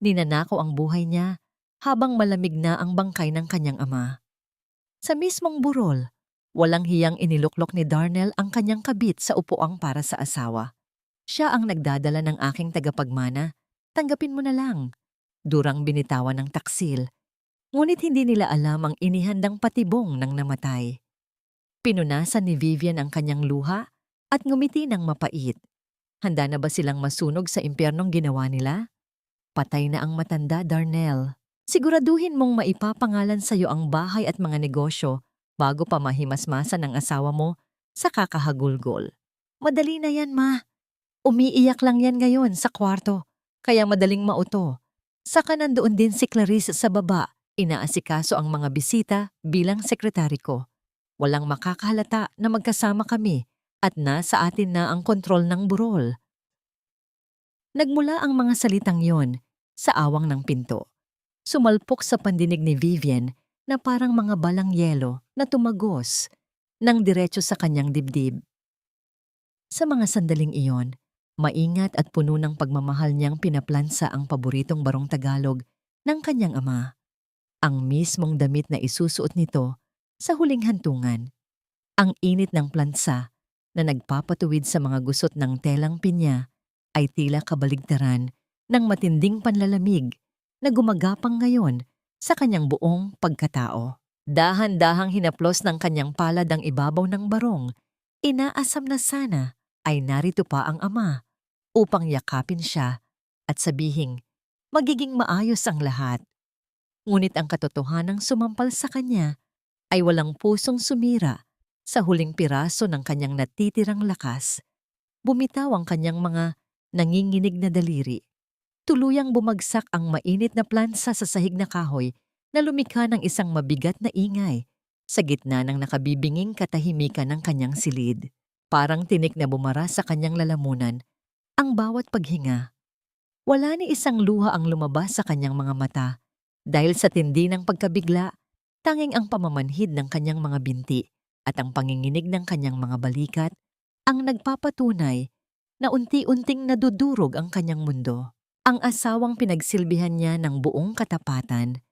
Ninanakaw ang buhay niya habang malamig na ang bangkay ng kanyang ama. Sa mismong burol, walang hiyang iniluklok ni Darnell ang kanyang kabit sa upuang para sa asawa. Siya ang nagdadala ng aking tagapagmana. Tanggapin mo na lang. Durang binitawan ng taksil. Ngunit hindi nila alam ang inihandang patibong ng namatay. Pinunasan ni Vivian ang kanyang luha at ngumiti ng mapait. Handa na ba silang masunog sa impyernong ginawa nila? Patay na ang matanda, Darnell. Siguraduhin mong maipapangalan sa iyo ang bahay at mga negosyo bago pa mahimasmasan ng asawa mo sa kakahagulgol. Madali na yan, ma. Umiiyak lang yan ngayon sa kwarto, kaya madaling mauto. Saka nandoon din si Clarice sa baba, inaasikaso ang mga bisita bilang sekretary ko. Walang makakahalata na magkasama kami at nasa atin na ang kontrol ng burol. Nagmula ang mga salitang yon sa awang ng pinto. Sumalpok sa pandinig ni Vivian na parang mga balang yelo na tumagos ng diretso sa kanyang dibdib. Sa mga sandaling iyon, maingat at puno ng pagmamahal niyang pinaplansa ang paboritong barong Tagalog ng kanyang ama. Ang mismong damit na isusuot nito sa huling hantungan. Ang init ng plansa na nagpapatuwid sa mga gusot ng telang pinya ay tila kabaligtaran ng matinding panlalamig na gumagapang ngayon sa kanyang buong pagkatao. Dahan-dahang hinaplos ng kanyang palad ang ibabaw ng barong. Inaasam na sana ay narito pa ang ama upang yakapin siya at sabihing magiging maayos ang lahat. Ngunit ang katotohanang sumampal sa kanya ay walang pusong sumira sa huling piraso ng kanyang natitirang lakas. Bumitaw ang kanyang mga nanginginig na daliri. Tuluyang bumagsak ang mainit na plansa sa sahig na kahoy na lumikha ng isang mabigat na ingay sa gitna ng nakabibinging katahimikan ng kanyang silid. Parang tinik na bumara sa kanyang lalamunan ang bawat paghinga. Wala ni isang luha ang lumabas sa kanyang mga mata dahil sa tindi ng pagkabigla, tanging ang pamamanhid ng kanyang mga binti at ang panginginig ng kanyang mga balikat ang nagpapatunay na unti-unting nadudurog ang kanyang mundo. Ang asawang pinagsilbihan niya ng buong katapatan,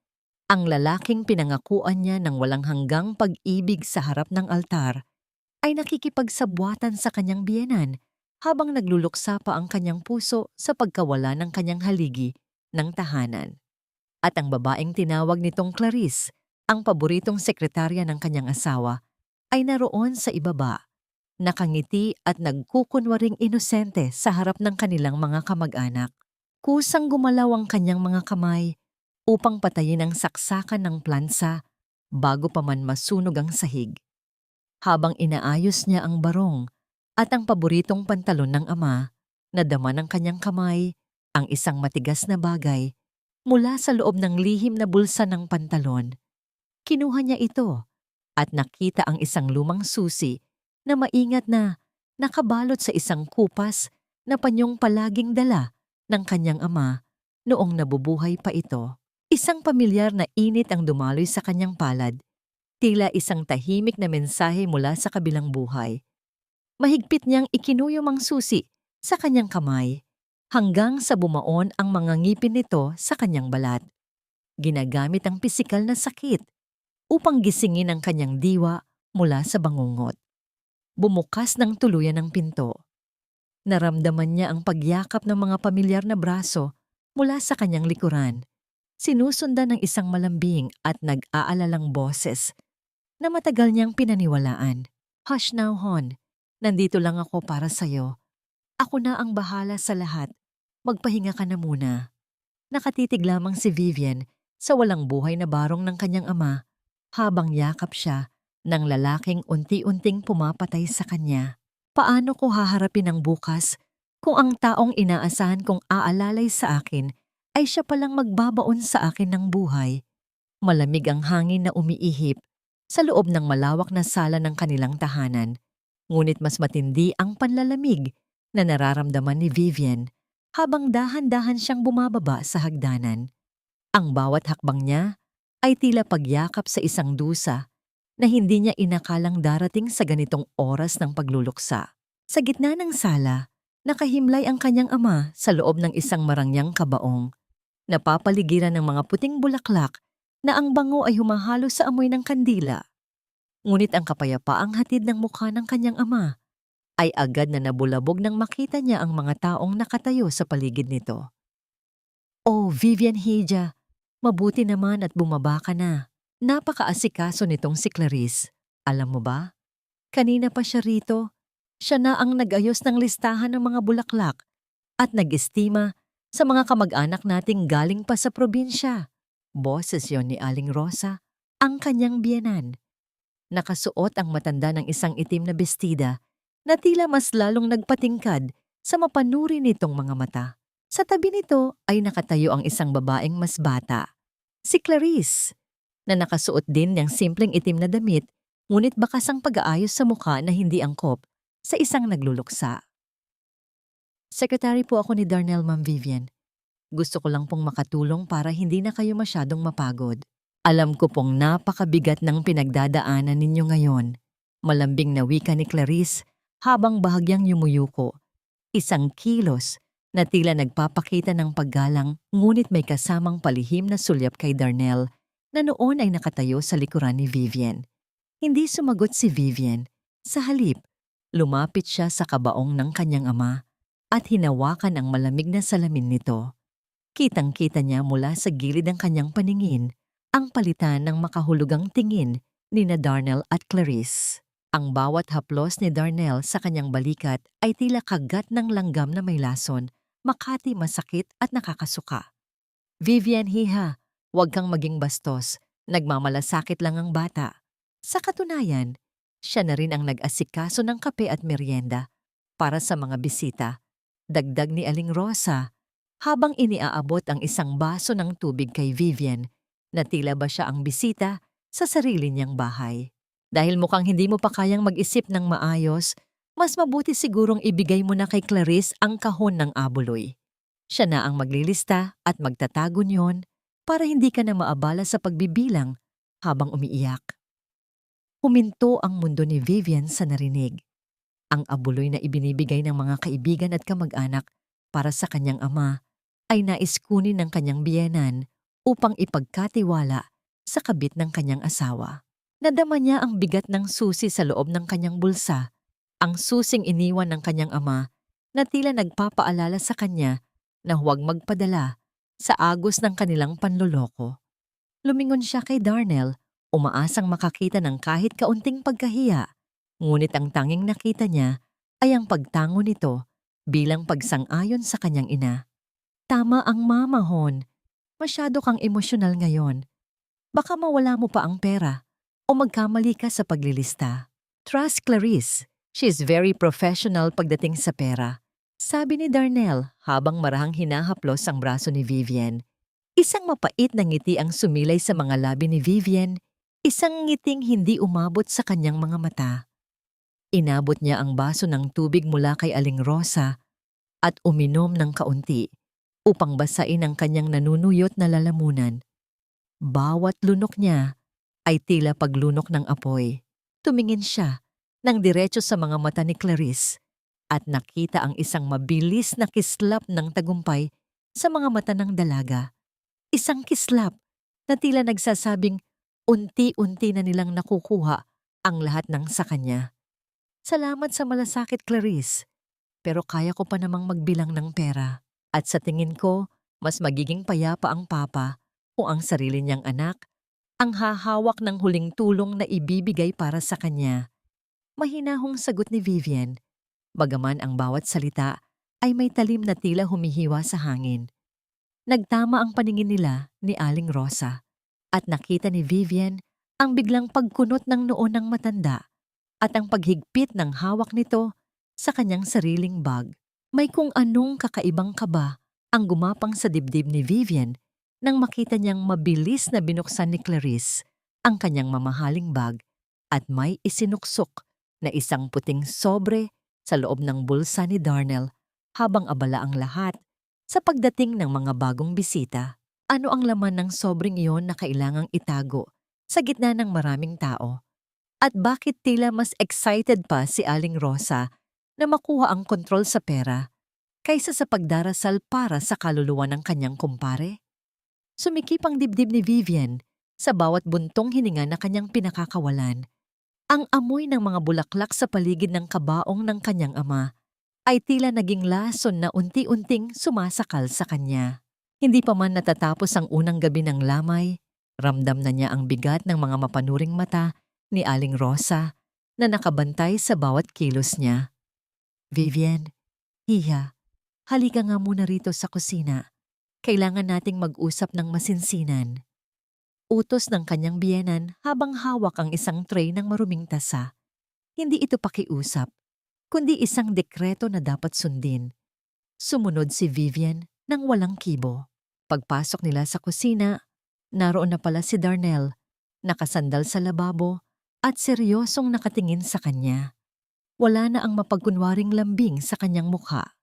ang lalaking pinangakuan niya ng walang hanggang pag-ibig sa harap ng altar, ay nakikipagsabwatan sa kanyang biyenan habang nagluluksa pa ang kanyang puso sa pagkawala ng kanyang haligi ng tahanan. At ang babaeng tinawag nitong Clarice, ang paboritong sekretarya ng kanyang asawa, ay naroon sa ibaba, nakangiti at nagkukunwaring inosente sa harap ng kanilang mga kamag-anak. Kusang gumalaw ang kanyang mga kamay upang patayin ang saksakan ng plansa bago pa man masunog ang sahig. Habang inaayos niya ang barong at ang paboritong pantalon ng ama, nadama ng kanyang kamay ang isang matigas na bagay mula sa loob ng lihim na bulsa ng pantalon. Kinuha niya ito at nakita ang isang lumang susi na maingat na nakabalot sa isang kupas na panyong palaging dala ng kanyang ama noong nabubuhay pa ito. Isang pamilyar na init ang dumaloy sa kanyang palad, tila isang tahimik na mensahe mula sa kabilang buhay. Mahigpit niyang ikinuyom ang susi sa kanyang kamay hanggang sa bumaon ang mga ngipin nito sa kanyang balat. Ginagamit ang pisikal na sakit upang gisingin ang kanyang diwa mula sa bangungot. Bumukas ng tuluyan ang pinto. Naramdaman niya ang pagyakap ng mga pamilyar na braso mula sa kanyang likuran. Sinusundan ng isang malambing at nag-aalalang boses na matagal niyang pinaniwalaan. Hush now, Hon. Nandito lang ako para sa'yo. Ako na ang bahala sa lahat. Magpahinga ka na muna. Nakatitig lamang si Vivian sa walang buhay na barong ng kanyang ama habang yakap siya ng lalaking unti-unting pumapatay sa kanya. Paano ko haharapin ang bukas kung ang taong inaasahan kong aalalay sa akin ay siya palang magbabaon sa akin ng buhay? Malamig ang hangin na umiihip sa loob ng malawak na sala ng kanilang tahanan, ngunit mas matindi ang panlalamig na nararamdaman ni Vivian habang dahan-dahan siyang bumababa sa hagdanan. Ang bawat hakbang niya ay tila pagyakap sa isang dusa na hindi niya inakalang darating sa ganitong oras ng pagluluksa. Sa gitna ng sala, nakahimlay ang kanyang ama sa loob ng isang marangyang kabaong. napapaligiran ng mga puting bulaklak na ang bango ay humahalo sa amoy ng kandila. Ngunit ang kapayapaang hatid ng mukha ng kanyang ama ay agad na nabulabog nang makita niya ang mga taong nakatayo sa paligid nito. "Oh, Vivian Hija, mabuti naman at bumaba ka na. Napakaasikaso nitong si Clarice. Alam mo ba? Kanina pa siya rito. Siya na ang nag-ayos ng listahan ng mga bulaklak at nag-estima sa mga kamag-anak nating galing pa sa probinsya." Boses yon ni Aling Rosa, ang kanyang biyenan. Nakasuot ang matanda ng isang itim na bestida na tila mas lalong nagpatingkad sa mapanuri nitong mga mata. Sa tabi nito ay nakatayo ang isang babaeng mas bata, si Clarice, na nakasuot din ng simpleng itim na damit, ngunit bakas ang pag-aayos sa mukha na hindi angkop sa isang nagluluksa. "Secretary po ako ni Darnell, Ma'am Vivian. Gusto ko lang pong makatulong para hindi na kayo masyadong mapagod. Alam ko pong napakabigat ng pinagdadaanan ninyo ngayon." Malambing na wika ni Clarice habang bahagyang yumuyuko. Isang kilos na tila nagpapakita ng paggalang, ngunit may kasamang palihim na sulyap kay Darnell na noon ay nakatayo sa likuran ni Vivian. Hindi sumagot si Vivian. Sa halip, lumapit siya sa kabaong ng kanyang ama at hinawakan ang malamig na salamin nito. Kitang-kita niya mula sa gilid ng kanyang paningin ang palitan ng makahulugang tingin ni na Darnell at Clarice. Ang bawat haplos ni Darnell sa kanyang balikat ay tila kagat ng langgam na may lason, makati masakit at nakakasuka. "Vivian Hija, huwag kang maging bastos. Nagmamalasakit lang ang bata." Sa katunayan, siya na rin ang nag-asikaso ng kape at merienda para sa mga bisita. Dagdag ni Aling Rosa habang iniaabot ang isang baso ng tubig kay Vivian na tila ba siya ang bisita sa sarili niyang bahay. "Dahil mukhang hindi mo pa kayang mag-isip ng maayos, mas mabuti sigurong ibigay mo na kay Clarice ang kahon ng abuloy. Siya na ang maglilista at magtatago niyon para hindi ka na maabala sa pagbibilang habang umiiyak." Huminto ang mundo ni Vivian sa narinig. Ang abuloy na ibinibigay ng mga kaibigan at kamag-anak para sa kanyang ama ay nais kunin ng kanyang biyenan upang ipagkatiwala sa kabit ng kanyang asawa. Nadama niya ang bigat ng susi sa loob ng kanyang bulsa, ang susing iniwan ng kanyang ama na tila nagpapaalala sa kanya na huwag magpadala sa agos ng kanilang panloloko. Lumingon siya kay Darnell, umaasang makakita ng kahit kaunting pagkahiya, ngunit ang tanging nakita niya ay ang pagtango nito bilang pagsang-ayon sa kanyang ina. "Tama ang mama, Hon. Masyado kang emosyonal ngayon. Baka mawala mo pa ang pera o magkamali ka sa paglilista. Trust Clarice. She is very professional pagdating sa pera." Sabi ni Darnell habang marahang hinahaplos ang braso ni Vivian. Isang mapait na ngiti ang sumilay sa mga labi ni Vivian, isang ngiting hindi umabot sa kanyang mga mata. Inabot niya ang baso ng tubig mula kay Aling Rosa at uminom ng kaunti upang basain ang kanyang nanunuyot na lalamunan. Bawat lunok niya ay tila paglunok ng apoy. Tumingin siya ng diretso sa mga mata ni Clarice at nakita ang isang mabilis na kislap ng tagumpay sa mga mata ng dalaga. Isang kislap na tila nagsasabing unti-unti na nilang nakukuha ang lahat ng sa kanya. "Salamat sa malasakit, Clarice, pero kaya ko pa namang magbilang ng pera. At sa tingin ko, mas magiging payapa ang papa kung ang sarili niyang anak ang hahawak ng huling tulong na ibibigay para sa kanya." Mahinahong sagot ni Vivian, bagaman ang bawat salita ay may talim na tila humihiwa sa hangin. Nagtama ang paningin nila ni Aling Rosa at nakita ni Vivian ang biglang pagkunot ng noo ng matanda at ang paghigpit ng hawak nito sa kanyang sariling bag. May kung anong kakaibang kaba ang gumapang sa dibdib ni Vivian nang makita niyang mabilis na binuksan ni Clarice ang kanyang mamahaling bag at may isinuksok na isang puting sobre sa loob ng bulsa ni Darnell habang abala ang lahat sa pagdating ng mga bagong bisita. Ano ang laman ng sobreng iyon na kailangang itago sa gitna ng maraming tao? At bakit tila mas excited pa si Aling Rosa na makuha ang kontrol sa pera kaysa sa pagdarasal para sa kaluluwa ng kanyang kumpare? Sumikip ang dibdib ni Vivian sa bawat buntong hininga na kanyang pinakakawalan. Ang amoy ng mga bulaklak sa paligid ng kabaong ng kanyang ama ay tila naging lason na unti-unting sumasakal sa kanya. Hindi pa man natatapos ang unang gabi ng lamay, ramdam na niya ang bigat ng mga mapanuring mata ni Aling Rosa na nakabantay sa bawat kilos niya. Vivian, hiya, halika nga muna rito sa kusina. Kailangan nating mag-usap ng masinsinan. Utos ng kanyang biyenan habang hawak ang isang tray ng maruming tasa. Hindi ito pakiusap, kundi isang dekreto na dapat sundin. Sumunod si Vivian nang walang kibo. Pagpasok nila sa kusina, naroon na pala si Darnell, nakasandal sa lababo at seryosong nakatingin sa kanya. Wala na ang mapagkunwaring lambing sa kanyang mukha.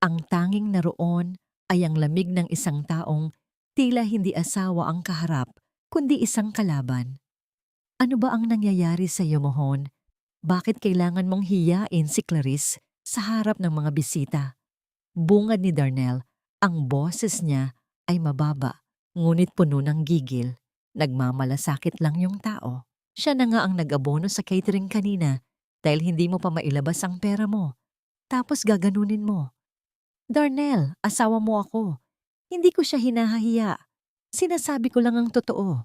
Ang tanging naroon ay ang lamig ng isang taong tila hindi asawa ang kaharap, kundi isang kalaban. Ano ba ang nangyayari sa iyo, Mohon? Bakit kailangan mong hiyain si Clarice sa harap ng mga bisita? Bungad ni Darnell, ang boses niya ay mababa, ngunit puno ng gigil. Nagmamalasakit lang yung tao. Siya na nga ang nag-abono sa catering kanina dahil hindi mo pa mailabas ang pera mo. Tapos gaganunin mo. Darnell, asawa mo ako. Hindi ko siya hinahahiya. Sinasabi ko lang ang totoo.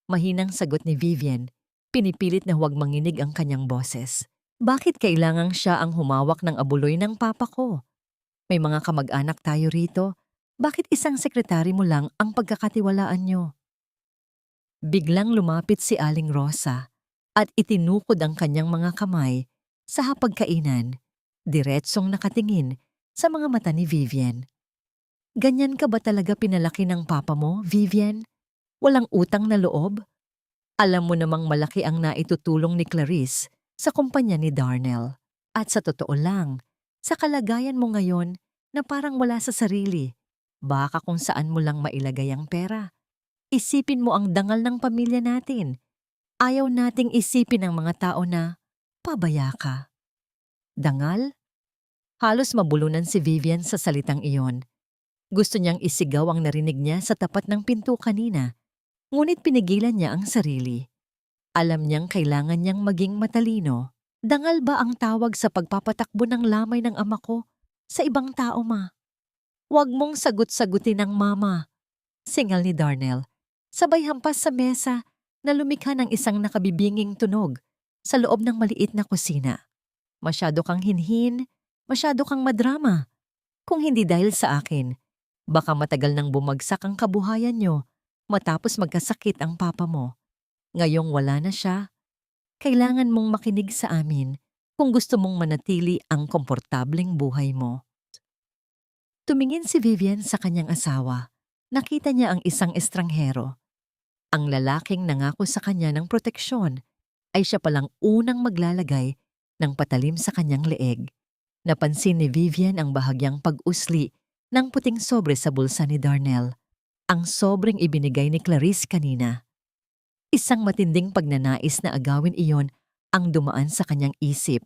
Mahinang sagot ni Vivian, pinipilit na huwag manginig ang kanyang boses. Bakit kailangang siya ang humawak ng abuloy ng papa ko? May mga kamag-anak tayo rito. Bakit isang sekretary mo lang ang pagkakatiwalaan nyo? Biglang lumapit si Aling Rosa at itinukod ang kanyang mga kamay sa hapagkainan, diretsong nakatingin sa mga mata ni Vivian. Ganyan ka ba talaga pinalaki ng papa mo, Vivian? Walang utang na loob? Alam mo namang malaki ang naitutulong ni Clarice sa kumpanya ni Darnell. At sa totoo lang, sa kalagayan mo ngayon na parang wala sa sarili, baka kung saan mo lang mailagay ang pera. Isipin mo ang dangal ng pamilya natin. Ayaw nating isipin ng mga tao na pabaya ka. Dangal? Halos mabulunan si Vivian sa salitang iyon. Gusto niyang isigaw ang narinig niya sa tapat ng pinto kanina, ngunit pinigilan niya ang sarili. Alam niyang kailangan niyang maging matalino. Dangal ba ang tawag sa pagpapatakbo ng lamay ng ama ko sa ibang tao, ma? Huwag mong sagot-sagutin ang mama, singal ni Darnell. Sabay hampas sa mesa na lumikha ng isang nakabibinging tunog sa loob ng maliit na kusina. Masyado kang hinhin, masyado kang madrama. Kung hindi dahil sa akin, baka matagal nang bumagsak ang kabuhayan niyo matapos magkasakit ang papa mo. Ngayong wala na siya, kailangan mong makinig sa amin kung gusto mong manatili ang komportableng buhay mo. Tumingin si Vivian sa kanyang asawa. Nakita niya ang isang estranghero. Ang lalaking nangako sa kanya ng proteksyon ay siya palang unang maglalagay ng patalim sa kanyang leeg. Napansin ni Vivian ang bahagyang pag-usli ng puting sobre sa bulsa ni Darnell. Ang sobreng ibinigay ni Clarice kanina. Isang matinding pagnanais na agawin iyon ang dumaan sa kanyang isip,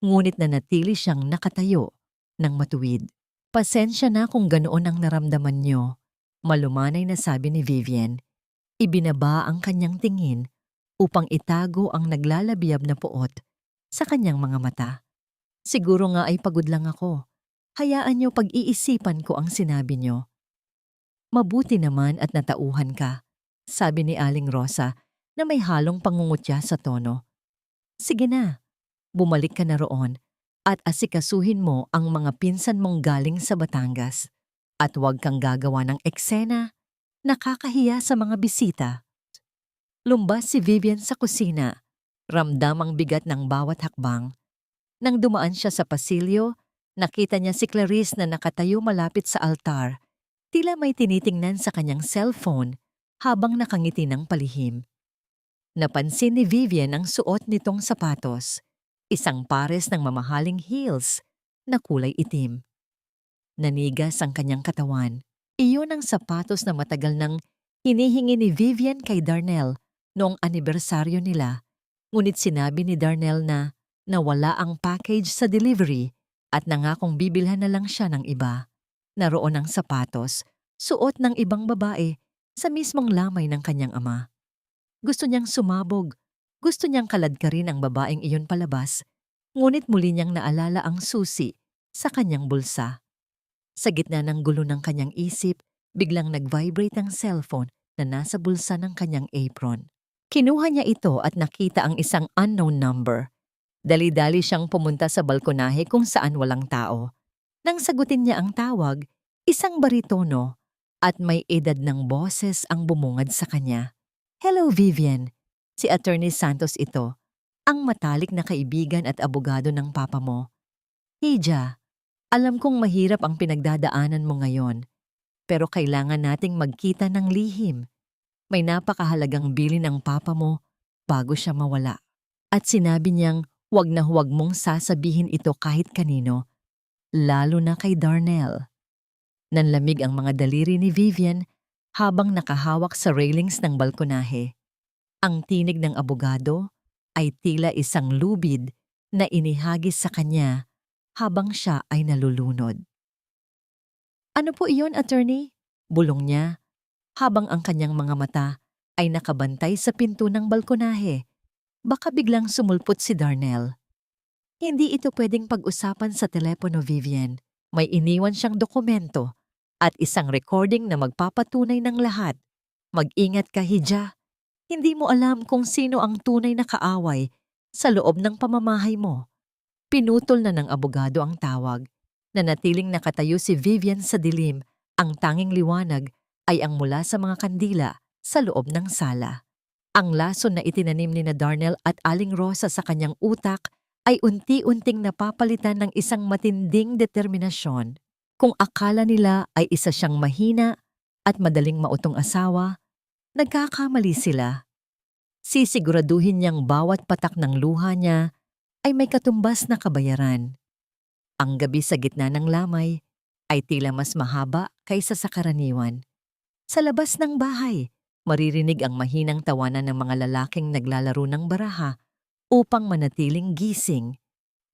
ngunit nanatili siyang nakatayo ng matuwid. Pasensya na kung ganoon ang naramdaman niyo, malumanay na sabi ni Vivian. Ibinaba ang kanyang tingin upang itago ang naglalabiyab na puot sa kanyang mga mata. Siguro nga ay pagod lang ako. Hayaan niyo pag-iisipan ko ang sinabi niyo. Mabuti naman at natauhan ka, sabi ni Aling Rosa na may halong pangungutya sa tono. Sige na, bumalik ka na roon at asikasuhin mo ang mga pinsan mong galing sa Batangas. At huwag kang gagawa ng eksena, nakakahiya sa mga bisita. Lumbas si Vivian sa kusina, ramdam ang bigat ng bawat hakbang. Nang dumaan siya sa pasilyo, nakita niya si Clarice na nakatayo malapit sa altar. Tila may tinitingnan sa kanyang cellphone habang nakangiti ng palihim. Napansin ni Vivian ang suot nitong sapatos, isang pares ng mamahaling heels na kulay itim. Nanigas ang kanyang katawan. Iyon ang sapatos na matagal nang hinihingi ni Vivian kay Darnell noong anibersaryo nila. Ngunit sinabi ni Darnell na nawala ang package sa delivery at nangakong bibilhan na lang siya ng iba. Naroon ang sapatos, suot ng ibang babae sa mismong lamay ng kanyang ama. Gusto niyang sumabog, gusto niyang kaladkarin ang babaeng iyon palabas, ngunit muli niyang naalala ang susi sa kanyang bulsa. Sa gitna ng gulo ng kanyang isip, biglang nag-vibrate ang cellphone na nasa bulsa ng kanyang apron. Kinuha niya ito at nakita ang isang unknown number. Dali-dali siyang pumunta sa balkonahe kung saan walang tao. Nang sagutin niya ang tawag, isang baritono at may edad ng boses ang bumungad sa kanya. "Hello, Vivian." Si Attorney Santos ito, ang matalik na kaibigan at abogado ng papa mo. "Hija, alam kong mahirap ang pinagdadaanan mo ngayon, pero kailangan nating magkita ng lihim. May napakahalagang bilin ang papa mo bago siya mawala." At sinabi niyang huwag na huwag mong sasabihin ito kahit kanino, lalo na kay Darnell. Nanlamig ang mga daliri ni Vivian habang nakahawak sa railings ng balkonahe. Ang tinig ng abogado ay tila isang lubid na inihagis sa kanya habang siya ay nalulunod. "Ano po iyon, attorney?" bulong niya habang ang kanyang mga mata ay nakabantay sa pinto ng balkonahe. Baka biglang sumulpot si Darnell. "Hindi ito pwedeng pag-usapan sa telepono, Vivian. May iniwan siyang dokumento at isang recording na magpapatunay ng lahat. Mag-ingat ka, Hija. Hindi mo alam kung sino ang tunay na kaaway sa loob ng pamamahay mo." Pinutol na ng abogado ang tawag. Nanatiling nakatayo si Vivian sa dilim. Ang tanging liwanag ay ang mula sa mga kandila sa loob ng sala. Ang lason na itinanim ni Darnell at Aling Rosa sa kanyang utak ay unti-unting napapalitan ng isang matinding determinasyon. Kung akala nila ay isa siyang mahina at madaling mautong asawa, nagkakamali sila. Sisiguraduhin niyang bawat patak ng luha niya ay may katumbas na kabayaran. Ang gabi sa gitna ng lamay ay tila mas mahaba kaysa sa karaniwan. Sa labas ng bahay, maririnig ang mahinang tawanan ng mga lalaking naglalaro ng baraha upang manatiling gising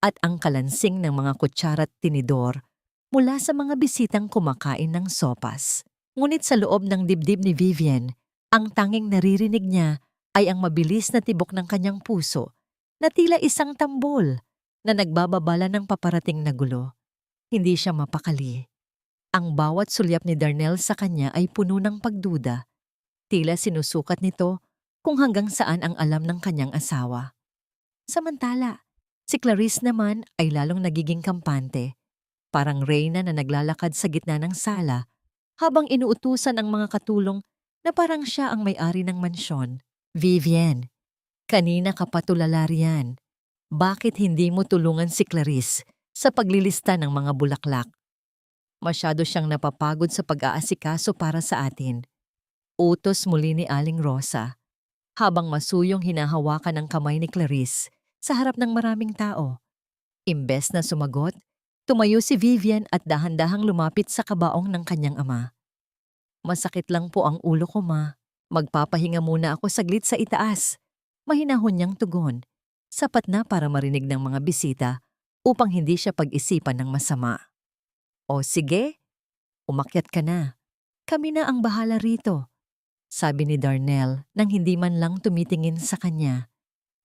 at ang kalansing ng mga kutsara at tinidor mula sa mga bisitang kumakain ng sopas. Ngunit sa loob ng dibdib ni Vivian, ang tanging naririnig niya ay ang mabilis na tibok ng kanyang puso na tila isang tambol na nagbababala ng paparating na gulo. Hindi siya mapakali. Ang bawat sulyap ni Darnell sa kanya ay puno ng pagduda. Tila sinusukat nito kung hanggang saan ang alam ng kanyang asawa. Samantala, si Clarice naman ay lalong nagiging kampante, parang reyna na naglalakad sa gitna ng sala habang inuutusan ang mga katulong na parang siya ang may-ari ng mansyon. "Vivian, kanina ka pa tulala riyan. Bakit hindi mo tulungan si Clarice sa paglilista ng mga bulaklak? Masyado siyang napapagod sa pag-aasikaso para sa atin." Utos muli ni Aling Rosa, habang masuyong hinahawakan ang kamay ni Clarice sa harap ng maraming tao. Imbes na sumagot, tumayo si Vivian at dahan-dahang lumapit sa kabaong ng kanyang ama. "Masakit lang po ang ulo ko, ma. Magpapahinga muna ako saglit sa itaas." Mahinahon niyang tugon, sapat na para marinig ng mga bisita upang hindi siya pag-isipan ng masama. "O sige, umakyat ka na. Kami na ang bahala rito," sabi ni Darnell nang hindi man lang tumitingin sa kanya.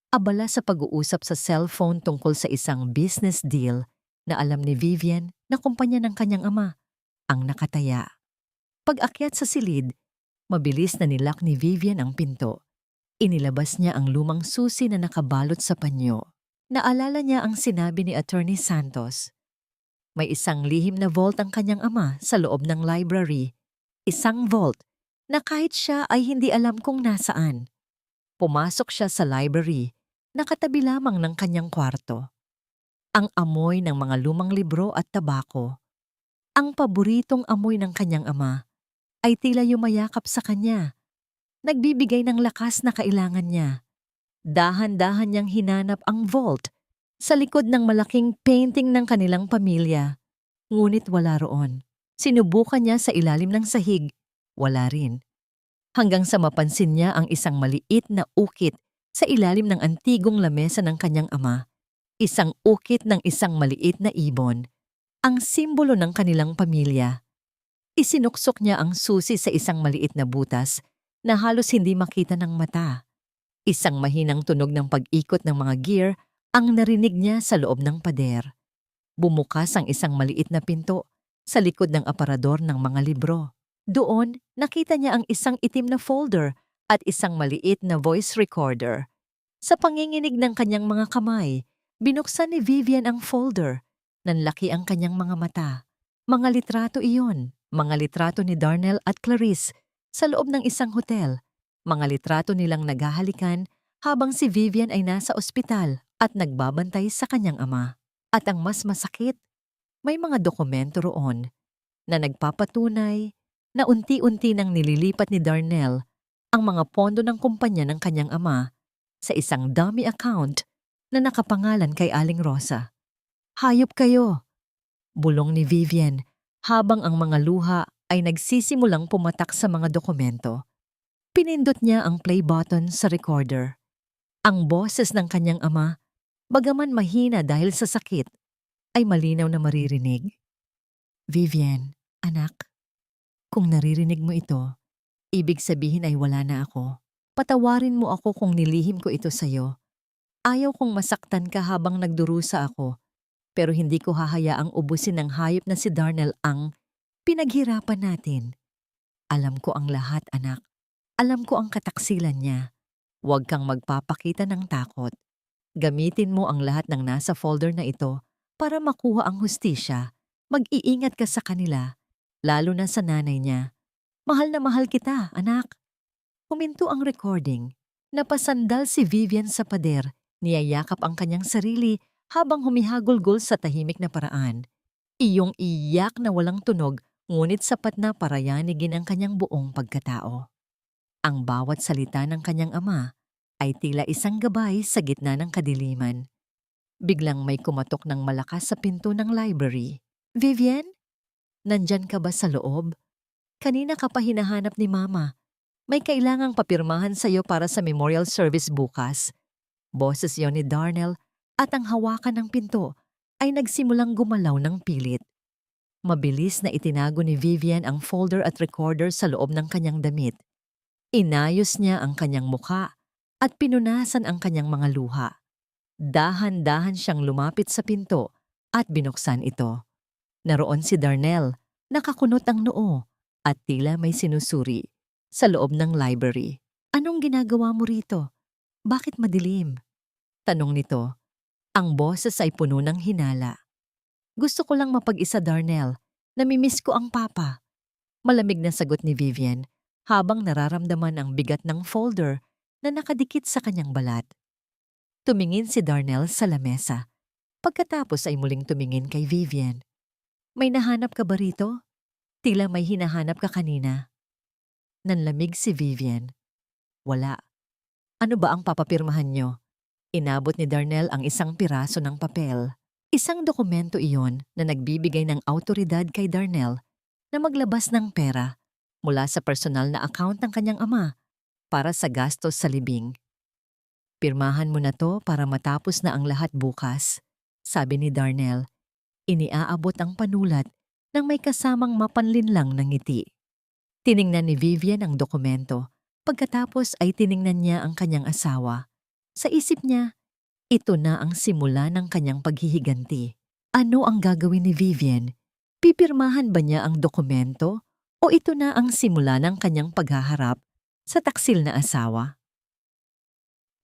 Abala sa pag-uusap sa cellphone tungkol sa isang business deal na alam ni Vivian na kumpanya ng kanyang ama ang nakataya. Pag-akyat sa silid, mabilis na nilak ni Vivian ang pinto. Inilabas niya ang lumang susi na nakabalot sa panyo. Naalala niya ang sinabi ni Attorney Santos. May isang lihim na vault ang kanyang ama sa loob ng library. Isang vault na kahit siya ay hindi alam kung nasaan. Pumasok siya sa library, nakatabi lamang ng kanyang kwarto. Ang amoy ng mga lumang libro at tabako, ang paboritong amoy ng kanyang ama, ay tila yumayakap sa kanya. Nagbibigay ng lakas na kailangan niya. Dahan-dahan niyang hinanap ang vault sa likod ng malaking painting ng kanilang pamilya. Ngunit wala roon. Sinubukan niya sa ilalim ng sahig. Wala rin. Hanggang sa mapansin niya ang isang maliit na ukit sa ilalim ng antigong lamesa ng kanyang ama. Isang ukit ng isang maliit na ibon. Ang simbolo ng kanilang pamilya. Isinuksok niya ang susi sa isang maliit na butas na halos hindi makita ng mata. Isang mahinang tunog ng pag-ikot ng mga gear ang narinig niya sa loob ng pader. Bumukas ang isang maliit na pinto sa likod ng aparador ng mga libro. Doon, nakita niya ang isang itim na folder at isang maliit na voice recorder. Sa panginginig ng kanyang mga kamay, binuksan ni Vivian ang folder. Nanlaki ang kanyang mga mata. Mga litrato iyon, mga litrato ni Darnell at Clarice sa loob ng isang hotel. Mga litrato nilang naghahalikan habang si Vivian ay nasa ospital at nagbabantay sa kanyang ama. At ang mas masakit, may mga dokumento roon na nagpapatunay na unti-unti nang nililipat ni Darnell ang mga pondo ng kumpanya ng kanyang ama sa isang dummy account na nakapangalan kay Aling Rosa. Hayop kayo! Bulong ni Vivian habang ang mga luha ay nagsisimulang pumatak sa mga dokumento. Pinindot niya ang play button sa recorder. Ang boses ng kanyang ama, bagaman mahina dahil sa sakit, ay malinaw na maririnig. Vivian, anak, kung naririnig mo ito, ibig sabihin ay wala na ako. Patawarin mo ako kung nilihim ko ito sa'yo. Ayaw kong masaktan ka habang nagdurusa ako, pero hindi ko hahayaang ubusin ng hayop na si Darnell ang pinaghirapan natin. Alam ko ang lahat, anak. Alam ko ang kataksilan niya. Huwag kang magpapakita ng takot. Gamitin mo ang lahat ng nasa folder na ito para makuha ang hustisya. Mag-iingat ka sa kanila, lalo na sa nanay niya. Mahal na mahal kita, anak. Huminto ang recording. Napasandal si Vivian sa pader. Niyayakap ang kanyang sarili habang humihagulgol sa tahimik na paraan. Iyong iyak na walang tunog, ngunit sapat na para yanigin ang kanyang buong pagkatao. Ang bawat salita ng kanyang ama ay tila isang gabay sa gitna ng kadiliman. Biglang may kumatok ng malakas sa pinto ng library. Vivian? Nandyan ka ba sa loob? Kanina ka pa hinahanap ni Mama. May kailangang papirmahan sa'yo para sa memorial service bukas. Boses yon ni Darnell at ang hawakan ng pinto ay nagsimulang gumalaw ng pilit. Mabilis na itinago ni Vivian ang folder at recorder sa loob ng kanyang damit. Inayos niya ang kanyang muka at pinunasan ang kanyang mga luha. Dahan-dahan siyang lumapit sa pinto at binuksan ito. Naroon si Darnell, nakakunot ang noo at tila may sinusuri sa loob ng library. Anong ginagawa mo rito? Bakit madilim? Tanong nito. Ang boses ay puno ng hinala. Gusto ko lang mapag-isa, Darnell. Namimiss ko ang papa. Malamig na sagot ni Vivian habang nararamdaman ang bigat ng folder na nakadikit sa kanyang balat. Tumingin si Darnell sa lamesa. Pagkatapos ay muling tumingin kay Vivian. May nahanap ka ba rito? Tila may hinahanap ka kanina. Nanlamig si Vivian. Wala. Ano ba ang papapirmahan niyo? Inabot ni Darnell ang isang piraso ng papel. Isang dokumento iyon na nagbibigay ng awtoridad kay Darnell na maglabas ng pera mula sa personal na account ng kanyang ama para sa gastos sa libing. Pirmahan mo na to para matapos na ang lahat bukas, sabi ni Darnell. Iniaabot ang panulat nang may kasamang mapanlinlang ng ngiti. Tiningnan ni Vivian ang dokumento. Pagkatapos ay tiningnan niya ang kanyang asawa. Sa isip niya, ito na ang simula ng kanyang paghihiganti. Ano ang gagawin ni Vivian? Pipirmahan ba niya ang dokumento o ito na ang simula ng kanyang paghaharap sa taksil na asawa?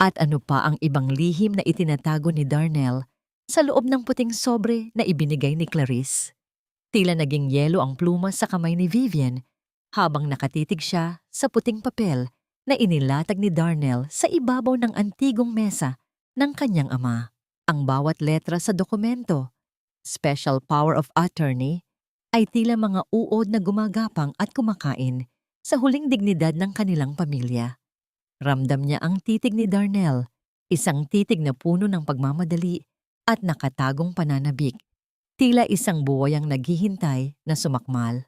At ano pa ang ibang lihim na itinatago ni Darnell sa loob ng puting sobre na ibinigay ni Clarice? Tila naging yelo ang pluma sa kamay ni Vivian habang nakatitig siya sa puting papel na inilatag ni Darnell sa ibabaw ng antigong mesa ng kanyang ama. Ang bawat letra sa dokumento, special power of attorney, ay tila mga uod na gumagapang at kumakain sa huling dignidad ng kanilang pamilya. Ramdam niya ang titig ni Darnell, isang titig na puno ng pagmamadali at nakatagong pananabik, tila isang buwayang naghihintay na sumakmal.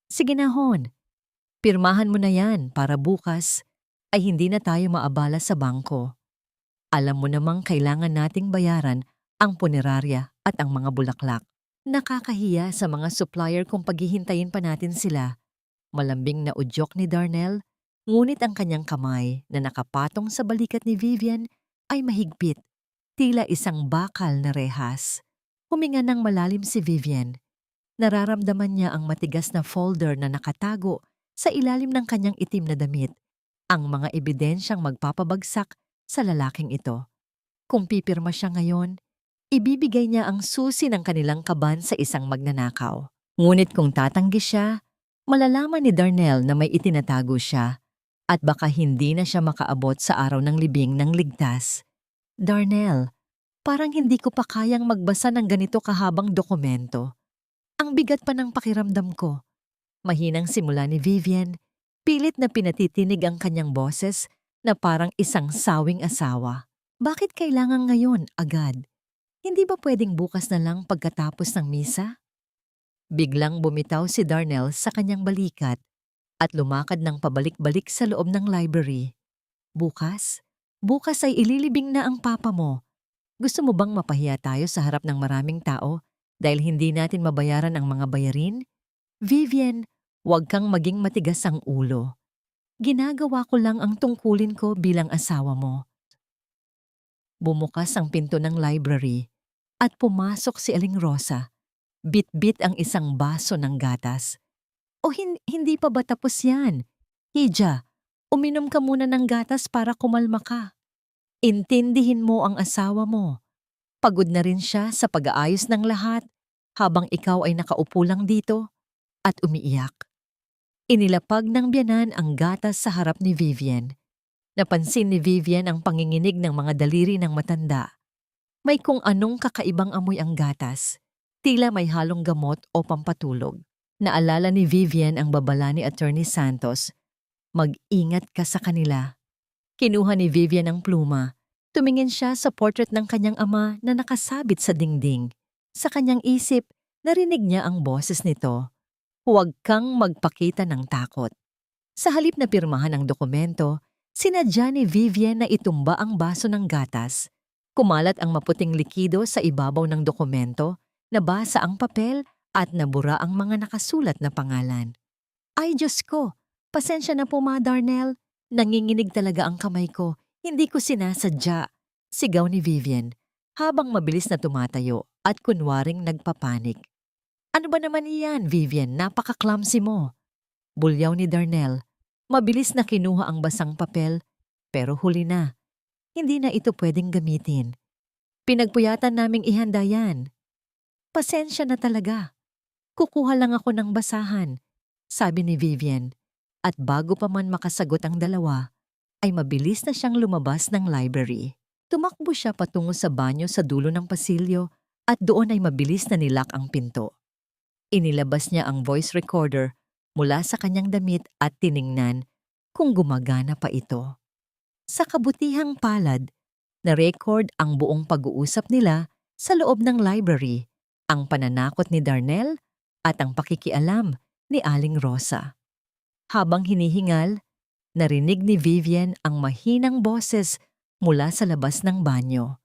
Sige na, Hon. Pirmahan mo na yan para bukas ay hindi na tayo maabala sa bangko. Alam mo namang kailangan nating bayaran ang punerarya at ang mga bulaklak. Nakakahiya sa mga supplier kung paghihintayin pa natin sila. Malambing na udyok ni Darnell, ngunit ang kanyang kamay na nakapatong sa balikat ni Vivian ay mahigpit, tila isang bakal na rehas. Huminga ng malalim si Vivian. Nararamdaman niya ang matigas na folder na nakatago sa ilalim ng kanyang itim na damit, ang mga ebidensyang magpapabagsak sa lalaking ito. Kung pipirma siya ngayon, ibibigay niya ang susi ng kanilang kaban sa isang magnanakaw. Ngunit kung tatanggi siya, malalaman ni Darnell na may itinatago siya at baka hindi na siya makaabot sa araw ng libing ng ligtas. Darnell, parang hindi ko pa kayang magbasa ng ganito kahabang dokumento. Ang bigat pa ng pakiramdam ko. Mahinang simula ni Vivian, pilit na pinatitinig ang kanyang boses na parang isang sawing asawa. Bakit kailangan ngayon agad? Hindi ba pwedeng bukas na lang pagkatapos ng misa? Biglang bumitaw si Darnell sa kanyang balikat at lumakad ng pabalik-balik sa loob ng library. Bukas? Bukas ay ililibing na ang papa mo. Gusto mo bang mapahiya tayo sa harap ng maraming tao dahil hindi natin mabayaran ang mga bayarin? Vivian, huwag kang maging matigas ang ulo. Ginagawa ko lang ang tungkulin ko bilang asawa mo. Bumukas ang pinto ng library at pumasok si Aling Rosa. Bit-bit ang isang baso ng gatas. O hindi pa ba tapos yan? Hija, uminom ka muna ng gatas para kumalma ka. Intindihin mo ang asawa mo. Pagod na rin siya sa pag-aayos ng lahat habang ikaw ay nakaupo lang dito at umiiyak. Inilapag ng biyanan ang gatas sa harap ni Vivian. Napansin ni Vivian ang panginginig ng mga daliri ng matanda. May kung anong kakaibang amoy ang gatas. Tila may halong gamot o pampatulog. Naalala ni Vivian ang babala ni Attorney Santos. Mag-ingat ka sa kanila. Kinuha ni Vivian ang pluma. Tumingin siya sa portrait ng kanyang ama na nakasabit sa dingding. Sa kanyang isip, narinig niya ang boses nito. Huwag kang magpakita ng takot. Sa halip na pirmahan ang dokumento, sinadya ni Vivian na itumba ang baso ng gatas. Kumalat ang maputing likido sa ibabaw ng dokumento, nabasa ang papel at nabura ang mga nakasulat na pangalan. Ay Diyos ko, pasensya na po Ma Darnell. Nanginginig talaga ang kamay ko. Hindi ko sinasadya. Sigaw ni Vivian habang mabilis na tumatayo at kunwaring nagpapanik. Ano ba naman iyan, Vivian? Napaka-clumsy mo. Bulyaw ni Darnell. Mabilis na kinuha ang basang papel, pero huli na. Hindi na ito pwedeng gamitin. Pinagpuyatan naming ihanda yan. Pasensya na talaga. Kukuha lang ako ng basahan, sabi ni Vivian. At bago pa man makasagot ang dalawa, ay mabilis na siyang lumabas ng library. Tumakbo siya patungo sa banyo sa dulo ng pasilyo at doon ay mabilis na nilak ang pinto. Inilabas niya ang voice recorder mula sa kanyang damit at tiningnan kung gumagana pa ito. Sa kabutihang palad, na-record ang buong pag-uusap nila sa loob ng library, ang pananakot ni Darnell at ang pakikialam ni Aling Rosa. Habang hinihingal, narinig ni Vivian ang mahinang boses mula sa labas ng banyo.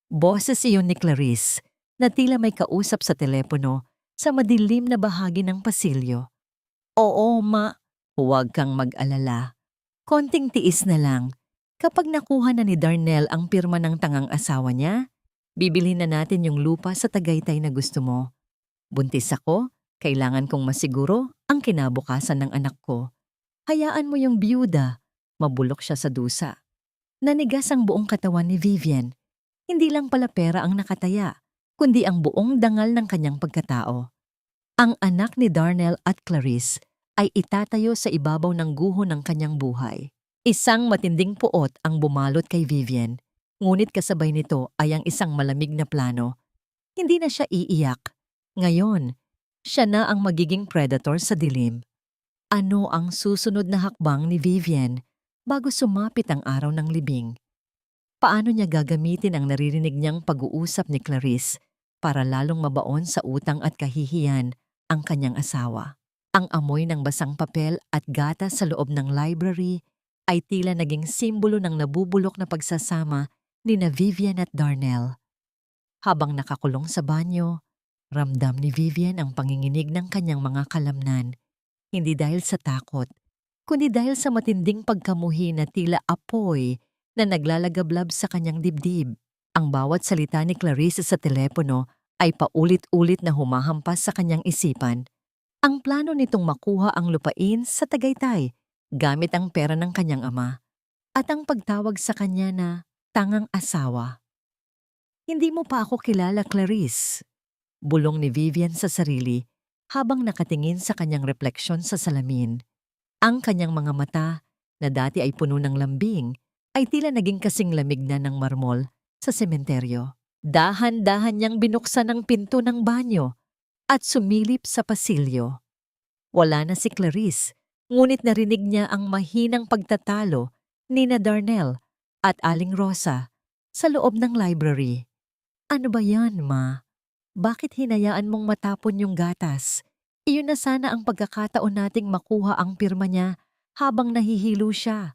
Boses iyon ni Clarice na tila may kausap sa telepono sa madilim na bahagi ng pasilyo. Oo, ma, huwag kang mag-alala. Konting tiis na lang. Kapag nakuha na ni Darnell ang pirma ng tangang asawa niya, bibilhin na natin yung lupa sa Tagaytay na gusto mo. Buntis ako, kailangan kong masiguro ang kinabukasan ng anak ko. Hayaan mo yung biyuda, mabulok siya sa dusa. Nanigas ang buong katawan ni Vivian. Hindi lang pala pera ang nakataya, kundi ang buong dangal ng kanyang pagkatao. Ang anak ni Darnell at Clarice ay itatayo sa ibabaw ng guho ng kanyang buhay. Isang matinding puot ang bumalot kay Vivian, ngunit kasabay nito ay ang isang malamig na plano. Hindi na siya iiyak. Ngayon, siya na ang magiging predator sa dilim. Ano ang susunod na hakbang ni Vivian bago sumapit ang araw ng libing? Paano niya gagamitin ang naririnig niyang pag-uusap ni Clarice para lalong mabaon sa utang at kahihiyan ang kanyang asawa? Ang amoy ng basang papel at gatas sa loob ng library ay tila naging simbolo ng nabubulok na pagsasama ni na Vivian at Darnell. Habang nakakulong sa banyo, Ramdam ni Vivian ang panginginig ng kanyang mga kalamnan, hindi dahil sa takot, kundi dahil sa matinding pagkamuhi na tila apoy na naglalagablab sa kanyang dibdib. Ang bawat salita ni Clarice sa telepono ay paulit-ulit na humahampas sa kanyang isipan. Ang plano nitong makuha ang lupain sa Tagaytay gamit ang pera ng kanyang ama at ang pagtawag sa kanya na tangang asawa. Hindi mo pa ako kilala, Clarice. Bulong ni Vivian sa sarili habang nakatingin sa kanyang refleksyon sa salamin. Ang kanyang mga mata, na dati ay puno ng lambing, ay tila naging kasing lamig na ng marmol sa sementeryo. Dahan-dahan niyang binuksan ang pinto ng banyo at sumilip sa pasilyo. Wala na si Clarice, ngunit narinig niya ang mahinang pagtatalo ni na Darnell at Aling Rosa sa loob ng library. Ano ba yan, Ma? Bakit hinayaan mong matapon yung gatas? Iyon na sana ang pagkakataon nating makuha ang pirma niya habang nahihilo siya.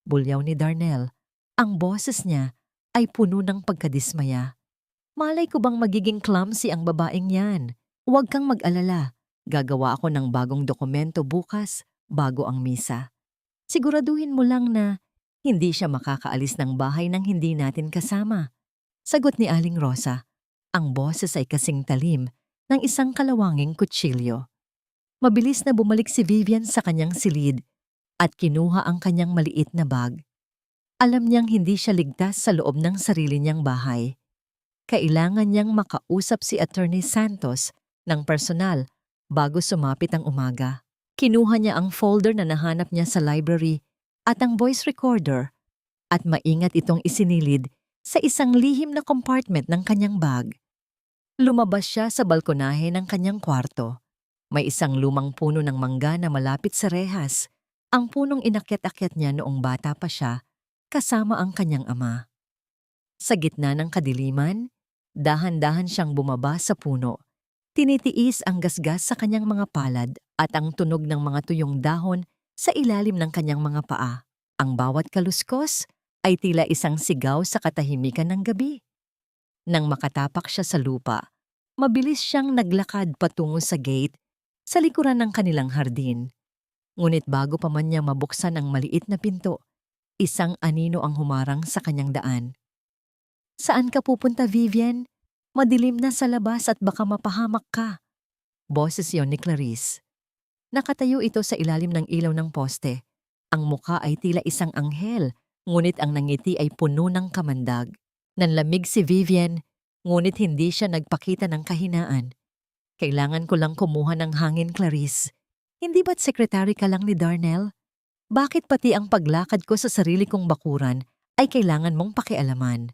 Bulyaw ni Darnell. Ang boses niya ay puno ng pagkadismaya. Malay ko bang magiging clumsy ang babaeng yan? Huwag kang mag-alala. Gagawa ako ng bagong dokumento bukas bago ang misa. Siguraduhin mo lang na hindi siya makakaalis ng bahay nang hindi natin kasama. Sagot ni Aling Rosa. Ang boses ay kasing talim ng isang kalawanging kutsilyo. Mabilis na bumalik si Vivian sa kanyang silid at kinuha ang kanyang maliit na bag. Alam niyang hindi siya ligtas sa loob ng sarili niyang bahay. Kailangan niyang makausap si Attorney Santos ng personal bago sumapit ang umaga. Kinuha niya ang folder na nahanap niya sa library at ang voice recorder at maingat itong isinilid sa isang lihim na compartment ng kanyang bag. Lumabas siya sa balkonahe ng kanyang kwarto. May isang lumang puno ng mangga na malapit sa rehas, ang punong inakyat-akyat niya noong bata pa siya, kasama ang kanyang ama. Sa gitna ng kadiliman, dahan-dahan siyang bumaba sa puno. Tinitiis ang gasgas sa kanyang mga palad at ang tunog ng mga tuyong dahon sa ilalim ng kanyang mga paa. Ang bawat kaluskos ay tila isang sigaw sa katahimikan ng gabi. Nang makatapak siya sa lupa, mabilis siyang naglakad patungo sa gate sa likuran ng kanilang hardin. Ngunit bago pa man niya mabuksan ang maliit na pinto, isang anino ang humarang sa kanyang daan. Saan ka pupunta, Vivian? Madilim na sa labas at baka mapahamak ka. Boses yon ni Clarice. Nakatayo ito sa ilalim ng ilaw ng poste. Ang mukha ay tila isang anghel, ngunit ang nangiti ay puno ng kamandag. Nanlamig si Vivian, ngunit hindi siya nagpakita ng kahinaan. Kailangan ko lang kumuha ng hangin, Clarice. Hindi ba't sekretary ka lang ni Darnell? Bakit pati ang paglakad ko sa sarili kong bakuran ay kailangan mong pakialaman?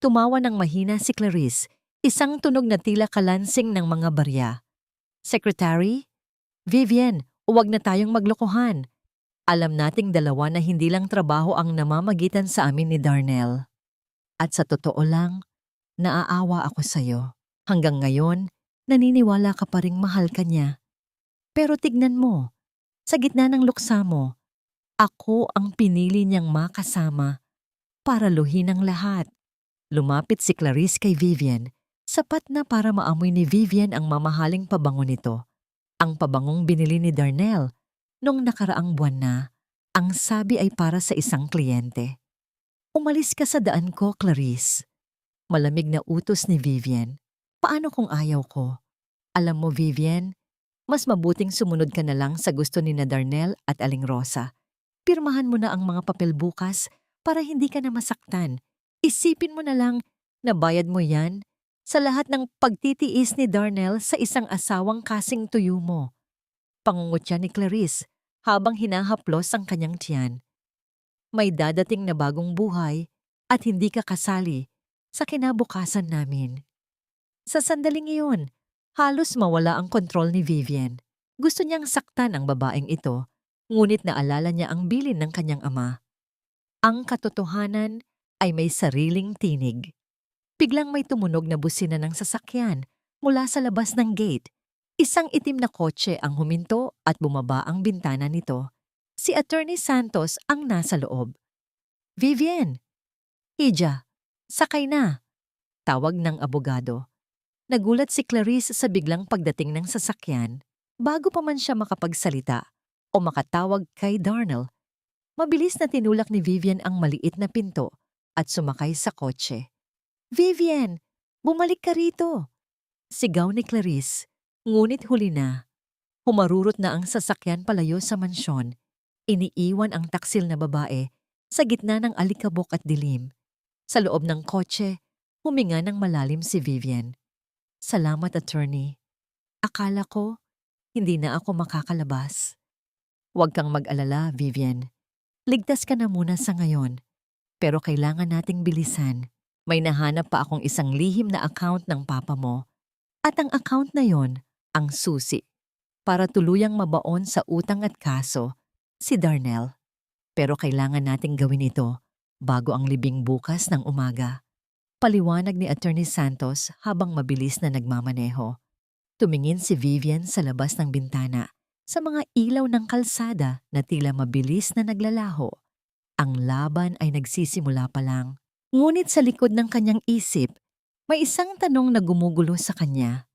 Tumawa ng mahina si Clarice, isang tunog na tila kalansing ng mga barya. Secretary? Vivian, huwag na tayong maglokohan. Alam nating dalawa na hindi lang trabaho ang namamagitan sa amin ni Darnell. At sa totoo lang, naaawa ako sa'yo. Hanggang ngayon, naniniwala ka pa ring mahal ka niya. Pero tignan mo, sa gitna ng luksa mo, ako ang pinili niyang makasama para luhin ang lahat. Lumapit si Clarice kay Vivian, sapat na para maamoy ni Vivian ang mamahaling pabango nito. Ang pabangong binili ni Darnell noong nakaraang buwan na, ang sabi ay para sa isang kliyente. Umalis ka sa daan ko, Clarice. Malamig na utos ni Vivian. Paano kung ayaw ko? Alam mo, Vivian, mas mabuting sumunod ka na lang sa gusto ni na Darnell at Aling Rosa. Pirmahan mo na ang mga papel bukas para hindi ka na masaktan. Isipin mo na lang na bayad mo yan sa lahat ng pagtitiis ni Darnell sa isang asawang kasing tuyo mo. Pangungutya ni Clarice habang hinahaplos ang kanyang tiyan. May dadating na bagong buhay at hindi ka kasali sa kinabukasan namin. Sa sandaling iyon, halos mawala ang kontrol ni Vivian. Gusto niyang saktan ang babaeng ito, ngunit naalala niya ang bilin ng kanyang ama. Ang katotohanan ay may sariling tinig. Biglang may tumunog na busina ng sasakyan mula sa labas ng gate. Isang itim na kotse ang huminto at bumaba ang bintana nito. Si Attorney Santos ang nasa loob. Vivian! Hija, sakay na! Tawag ng abogado. Nagulat si Clarice sa biglang pagdating ng sasakyan. Bago pa man siya makapagsalita o makatawag kay Darnell, mabilis na tinulak ni Vivian ang maliit na pinto at sumakay sa kotse. "Vivian, bumalik ka rito!" Sigaw ni Clarice, ngunit huli na. Humarurot na ang sasakyan palayo sa mansyon. Iniiwan ang taksil na babae sa gitna ng alikabok at dilim. Sa loob ng kotse, huminga ng malalim si Vivian. "Salamat, attorney. Akala ko, hindi na ako makakalabas." "Huwag kang mag-alala, Vivian. Ligtas ka na muna sa ngayon. Pero kailangan nating bilisan. May nahanap pa akong isang lihim na account ng papa mo. At ang account na yon, ang susi para tuluyang mabaon sa utang at kaso si Darnell. Pero kailangan nating gawin ito bago ang libing bukas ng umaga." Paliwanag ni Attorney Santos habang mabilis na nagmamaneho. Tumingin si Vivian sa labas ng bintana, sa mga ilaw ng kalsada na tila mabilis na naglalaho. Ang laban ay nagsisimula pa lang. Ngunit sa likod ng kanyang isip, may isang tanong na gumugulo sa kanya.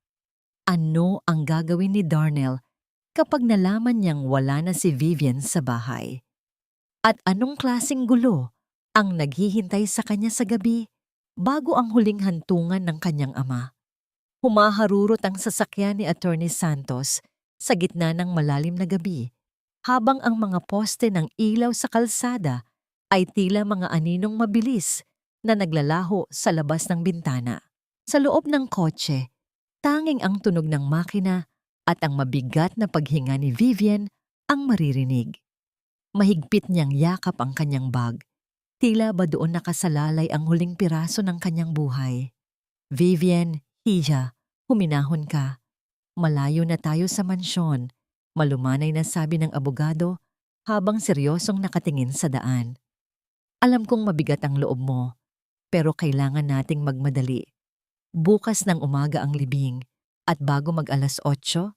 Ano ang gagawin ni Darnell kapag nalaman niyang wala na si Vivian sa bahay? At anong klaseng gulo ang naghihintay sa kanya sa gabi bago ang huling hantungan ng kanyang ama? Humaharurot ang sasakyan ni Attorney Santos sa gitna ng malalim na gabi, habang ang mga poste ng ilaw sa kalsada ay tila mga aninong mabilis na naglalaho sa labas ng bintana. Sa loob ng kotse, tanging ang tunog ng makina at ang mabigat na paghinga ni Vivian ang maririnig. Mahigpit niyang yakap ang kanyang bag. Tila ba doon nakasalalay ang huling piraso ng kanyang buhay. "Vivian, Hija, huminahon ka. Malayo na tayo sa mansyon," malumanay na sabi ng abogado habang seryosong nakatingin sa daan. "Alam kong mabigat ang loob mo, pero kailangan nating magmadali. Bukas ng umaga ang libing at bago mag-alas 8,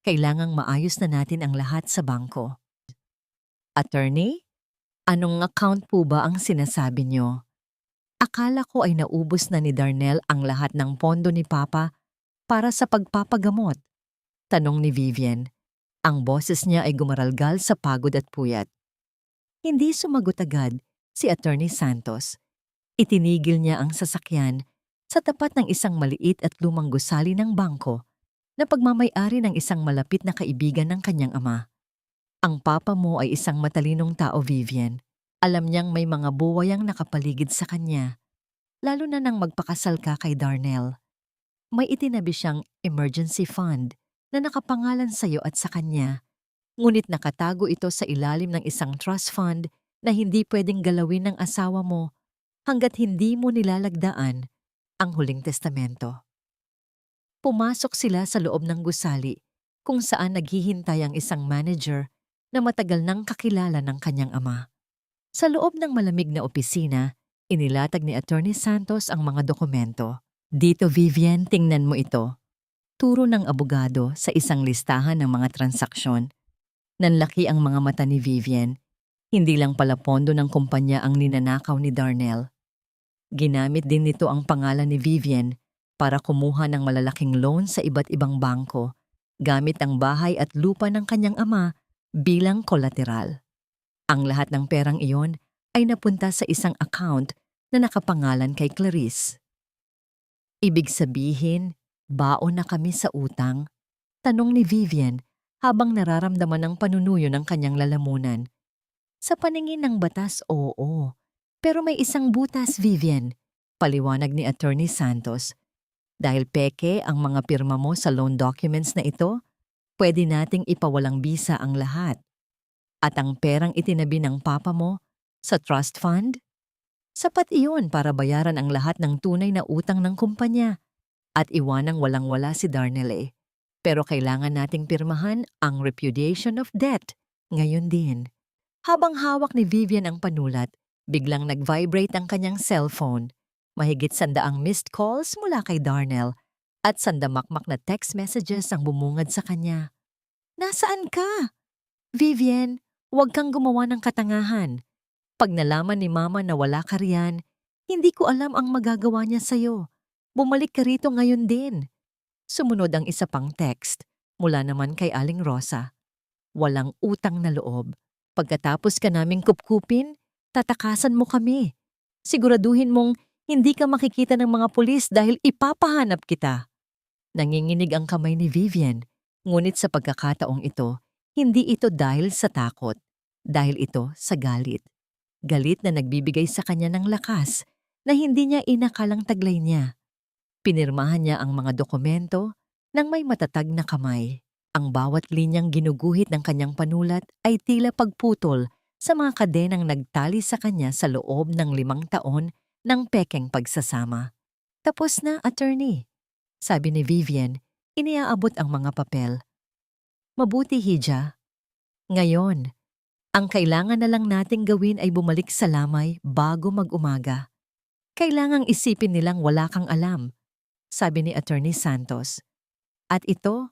kailangang maayos na natin ang lahat sa bangko." "Attorney, anong account po ba ang sinasabi niyo? Akala ko ay naubos na ni Darnell ang lahat ng pondo ni Papa para sa pagpapagamot," tanong ni Vivian. Ang boses niya ay gumaralgal sa pagod at puyat. Hindi sumagot agad si Attorney Santos. Itinigil niya ang sasakyan sa tapat ng isang maliit at lumang gusali ng bangko na pagmamay-ari ng isang malapit na kaibigan ng kanyang ama. "Ang papa mo ay isang matalinong tao, Vivian. Alam niyang may mga buwayang nakapaligid sa kanya, lalo na nang magpakasal ka kay Darnell. May itinabi siyang emergency fund na nakapangalan sa iyo at sa kanya. Ngunit nakatago ito sa ilalim ng isang trust fund na hindi pwedeng galawin ng asawa mo hanggat hindi mo nilalagdaan ang huling testamento." Pumasok sila sa loob ng gusali kung saan naghihintay ang isang manager na matagal nang kakilala ng kanyang ama. Sa loob ng malamig na opisina, inilatag ni Attorney Santos ang mga dokumento. "Dito, Vivian, tingnan mo ito." Turo ng abogado sa isang listahan ng mga transaksyon. Nanlaki ang mga mata ni Vivian. Hindi lang pala pondo ng kumpanya ang ninanakaw ni Darnell. Ginamit din nito ang pangalan ni Vivian para kumuha ng malalaking loan sa iba't ibang bangko, gamit ang bahay at lupa ng kanyang ama bilang kolateral. Ang lahat ng perang iyon ay napunta sa isang account na nakapangalan kay Clarice. "Ibig sabihin, baon na kami sa utang?" tanong ni Vivian habang nararamdaman ang panunuyo ng kanyang lalamunan. "Sa paningin ng batas, oo. Pero may isang butas, Vivian," paliwanag ni Attorney Santos. "Dahil peke ang mga pirma mo sa loan documents na ito, pwede nating ipawalang bisa ang lahat. At ang perang itinabi ng papa mo sa trust fund, sapat iyon para bayaran ang lahat ng tunay na utang ng kumpanya at iwanang walang-wala si Darnell. Pero kailangan nating pirmahan ang repudiation of debt ngayon din." Habang hawak ni Vivian ang panulat, biglang nag-vibrate ang kanyang cellphone. Mahigit 100 missed calls mula kay Darnell at sandamakmak na text messages ang bumungad sa kanya. "Nasaan ka? Vivian, huwag kang gumawa ng katangahan. Pag nalaman ni Mama na wala ka riyan, hindi ko alam ang magagawa niya sa'yo. Bumalik ka rito ngayon din. Sumunod ang isa pang text mula naman kay Aling Rosa. Walang utang na loob. Pagkatapos ka naming kupkupin, tatakasan mo kami. Siguraduhin mong hindi ka makikita ng mga pulis dahil ipapahanap kita. Nanginginig ang kamay ni Vivian, ngunit sa pagkakataong ito, hindi ito dahil sa takot, dahil ito sa galit. Galit na nagbibigay sa kanya ng lakas na hindi niya inakalang taglay niya. Pinirmahan niya ang mga dokumento ng may matatag na kamay. Ang bawat linyang ginuguhit ng kanyang panulat ay tila pagputol sa mga kadenang nagtali sa kanya sa loob ng 5 taon ng pekeng pagsasama. Tapos na, attorney, sabi ni Vivian, iniaabot ang mga papel. Mabuti, Hija. Ngayon, ang kailangan na lang nating gawin ay bumalik sa lamay bago mag-umaga. Kailangang isipin nilang wala kang alam, sabi ni Attorney Santos. At ito,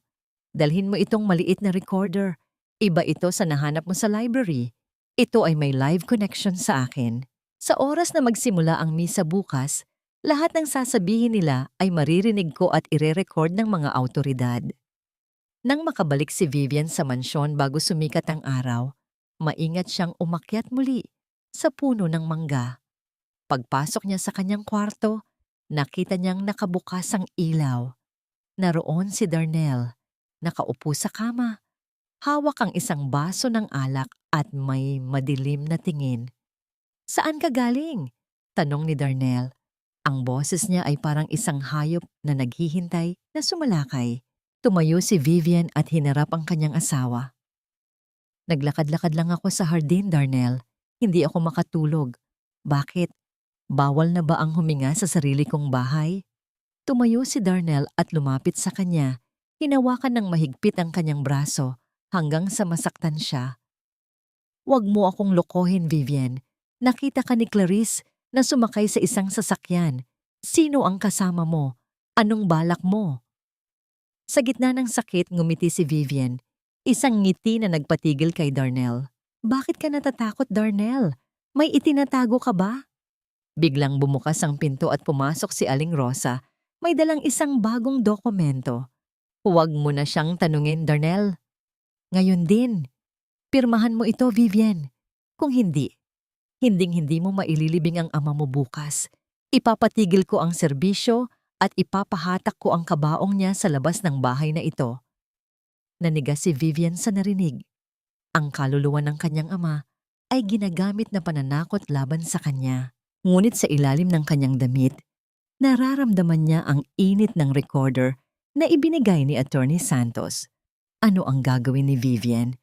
dalhin mo itong maliit na recorder. Iba ito sa nahanap mo sa library. Ito ay may live connection sa akin. Sa oras na magsimula ang misa bukas, lahat ng sasabihin nila ay maririnig ko at ire-record ng mga awtoridad. Nang makabalik si Vivian sa mansyon bago sumikat ang araw, maingat siyang umakyat muli sa puno ng mangga. Pagpasok niya sa kanyang kwarto, nakita niyang nakabukas ang ilaw. Naroon si Darnell, nakaupo sa kama. Hawak ang isang baso ng alak at may madilim na tingin. Saan ka galing? Tanong ni Darnell. Ang boses niya ay parang isang hayop na naghihintay na sumalakay. Tumayo si Vivian at hinarap ang kanyang asawa. Naglakad-lakad lang ako sa hardin, Darnell. Hindi ako makatulog. Bakit? Bawal na ba ang huminga sa sarili kong bahay? Tumayo si Darnell at lumapit sa kanya. Hinawakan ng mahigpit ang kanyang braso hanggang sa masaktan siya. Huwag mo akong lokohin, Vivian. Nakita ka ni Clarice na sumakay sa isang sasakyan. Sino ang kasama mo? Anong balak mo? Sa gitna ng sakit, ngumiti si Vivian. Isang ngiti na nagpatigil kay Darnell. Bakit ka natatakot, Darnell? May itinatago ka ba? Biglang bumukas ang pinto at pumasok si Aling Rosa. May dalang isang bagong dokumento. Huwag mo na siyang tanungin, Darnell. Ngayon din. Pirmahan mo ito, Vivian. Kung hindi, hinding-hindi mo maililibing ang ama mo bukas. Ipapatigil ko ang serbisyo at ipapahatak ko ang kabaong niya sa labas ng bahay na ito. Nanigas si Vivian sa narinig. Ang kaluluwa ng kanyang ama ay ginagamit na pananakot laban sa kanya. Ngunit sa ilalim ng kanyang damit, nararamdaman niya ang init ng recorder na ibinigay ni Attorney Santos. Ano ang gagawin ni Vivian?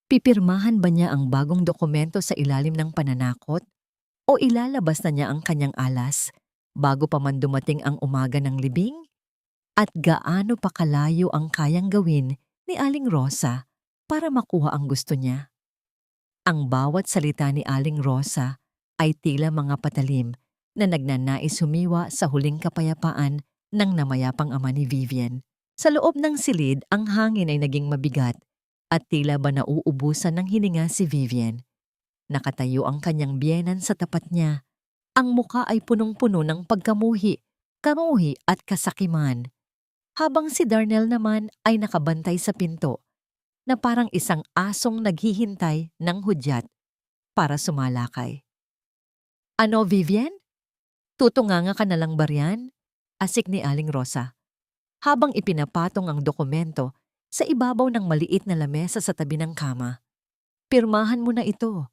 Pipirmahan ba niya ang bagong dokumento sa ilalim ng pananakot? O ilalabas na niya ang kanyang alas bago pa man dumating ang umaga ng libing? At gaano pa kalayo ang kayang gawin ni Aling Rosa para makuha ang gusto niya? Ang bawat salita ni Aling Rosa ay tila mga patalim na nagnanais humiwa sa huling kapayapaan ng namayapang ama ni Vivian. Sa loob ng silid, ang hangin ay naging mabigat at tila ba nauubusan ng hininga si Vivian. Nakatayo ang kanyang biyenan sa tapat niya. Ang muka ay punong-puno ng pagkamuhi, kamuhi at kasakiman. Habang si Darnell naman ay nakabantay sa pinto na parang isang asong naghihintay ng hudyat para sumalakay. Ano, Vivian? Tutunganga ka na lang ba riyan? Asik ni Aling Rosa. Habang ipinapatong ang dokumento sa ibabaw ng maliit na lamesa sa tabi ng kama. Pirmahan mo na ito.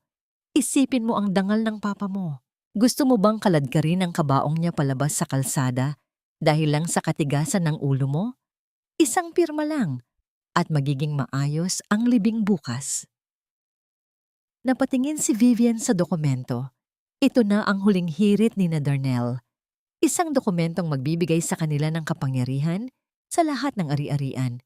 Isipin mo ang dangal ng papa mo. Gusto mo bang kaladkarin ang kabaong niya palabas sa kalsada dahil lang sa katigasan ng ulo mo? Isang pirma lang at magiging maayos ang libing bukas. Napatingin si Vivian sa dokumento. Ito na ang huling hirit ni Darnell. Isang dokumentong magbibigay sa kanila ng kapangyarihan sa lahat ng ari-arian.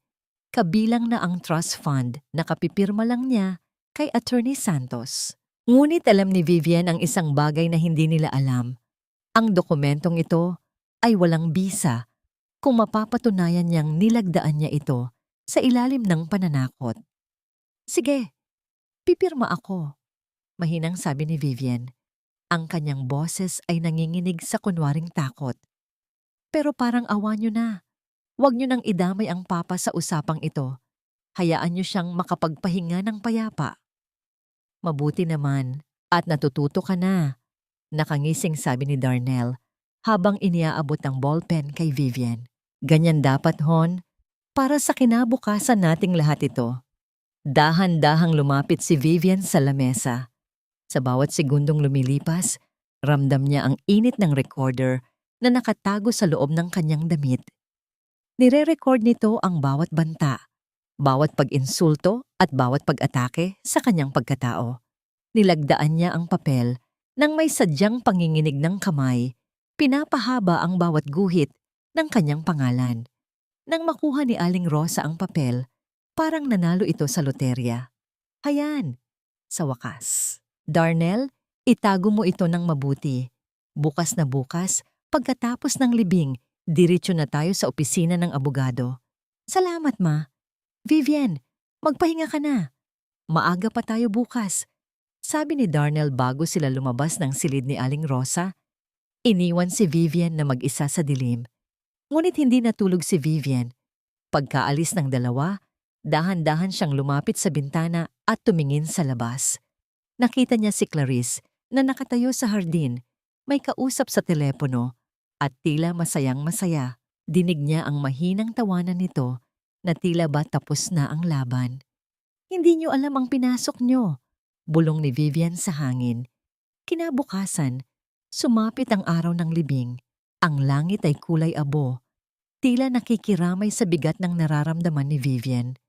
Kabilang na ang trust fund na kapipirma lang niya kay Attorney Santos. Ngunit alam ni Vivian ang isang bagay na hindi nila alam. Ang dokumentong ito ay walang bisa kung mapapatunayan niyang nilagdaan niya ito sa ilalim ng pananakot. Sige, pipirma ako, mahinang sabi ni Vivian. Ang kanyang boses ay nanginginig sa kunwaring takot. Pero parang awa niyo na. Huwag niyo nang idamay ang papa sa usapang ito. Hayaan niyo siyang makapagpahinga ng payapa. Mabuti naman at natututo ka na. Nakangising sabi ni Darnell habang iniaabot ang ballpen kay Vivian. Ganyan dapat, Hon. Para sa kinabukasan nating lahat ito. Dahan-dahang lumapit si Vivian sa lamesa. Sa bawat segundong lumilipas, ramdam niya ang init ng recorder na nakatago sa loob ng kanyang damit. Nire-record nito ang bawat banta, bawat pag-insulto at bawat pag-atake sa kanyang pagkatao. Nilagdaan niya ang papel nang may sadyang panginginig ng kamay, pinapahaba ang bawat guhit ng kanyang pangalan. Nang makuha ni Aling Rosa ang papel, parang nanalo ito sa loterya. Hayan, sa wakas. Darnell, itago mo ito ng mabuti. Bukas na bukas, pagkatapos ng libing, diretso na tayo sa opisina ng abogado. Salamat, Ma. Vivian, magpahinga ka na. Maaga pa tayo bukas. Sabi ni Darnell bago sila lumabas ng silid ni Aling Rosa. Iniwan si Vivian na mag-isa sa dilim. Ngunit hindi natulog si Vivian. Pagkaalis ng dalawa, dahan-dahan siyang lumapit sa bintana at tumingin sa labas. Nakita niya si Clarice na nakatayo sa hardin, may kausap sa telepono at tila masayang-masaya. Dinig niya ang mahinang tawanan nito na tila ba tapos na ang laban. Hindi niyo alam ang pinasok niyo, bulong ni Vivian sa hangin. Kinabukasan, sumapit ang araw ng libing. Ang langit ay kulay abo. Tila nakikiramay sa bigat ng nararamdaman ni Vivian.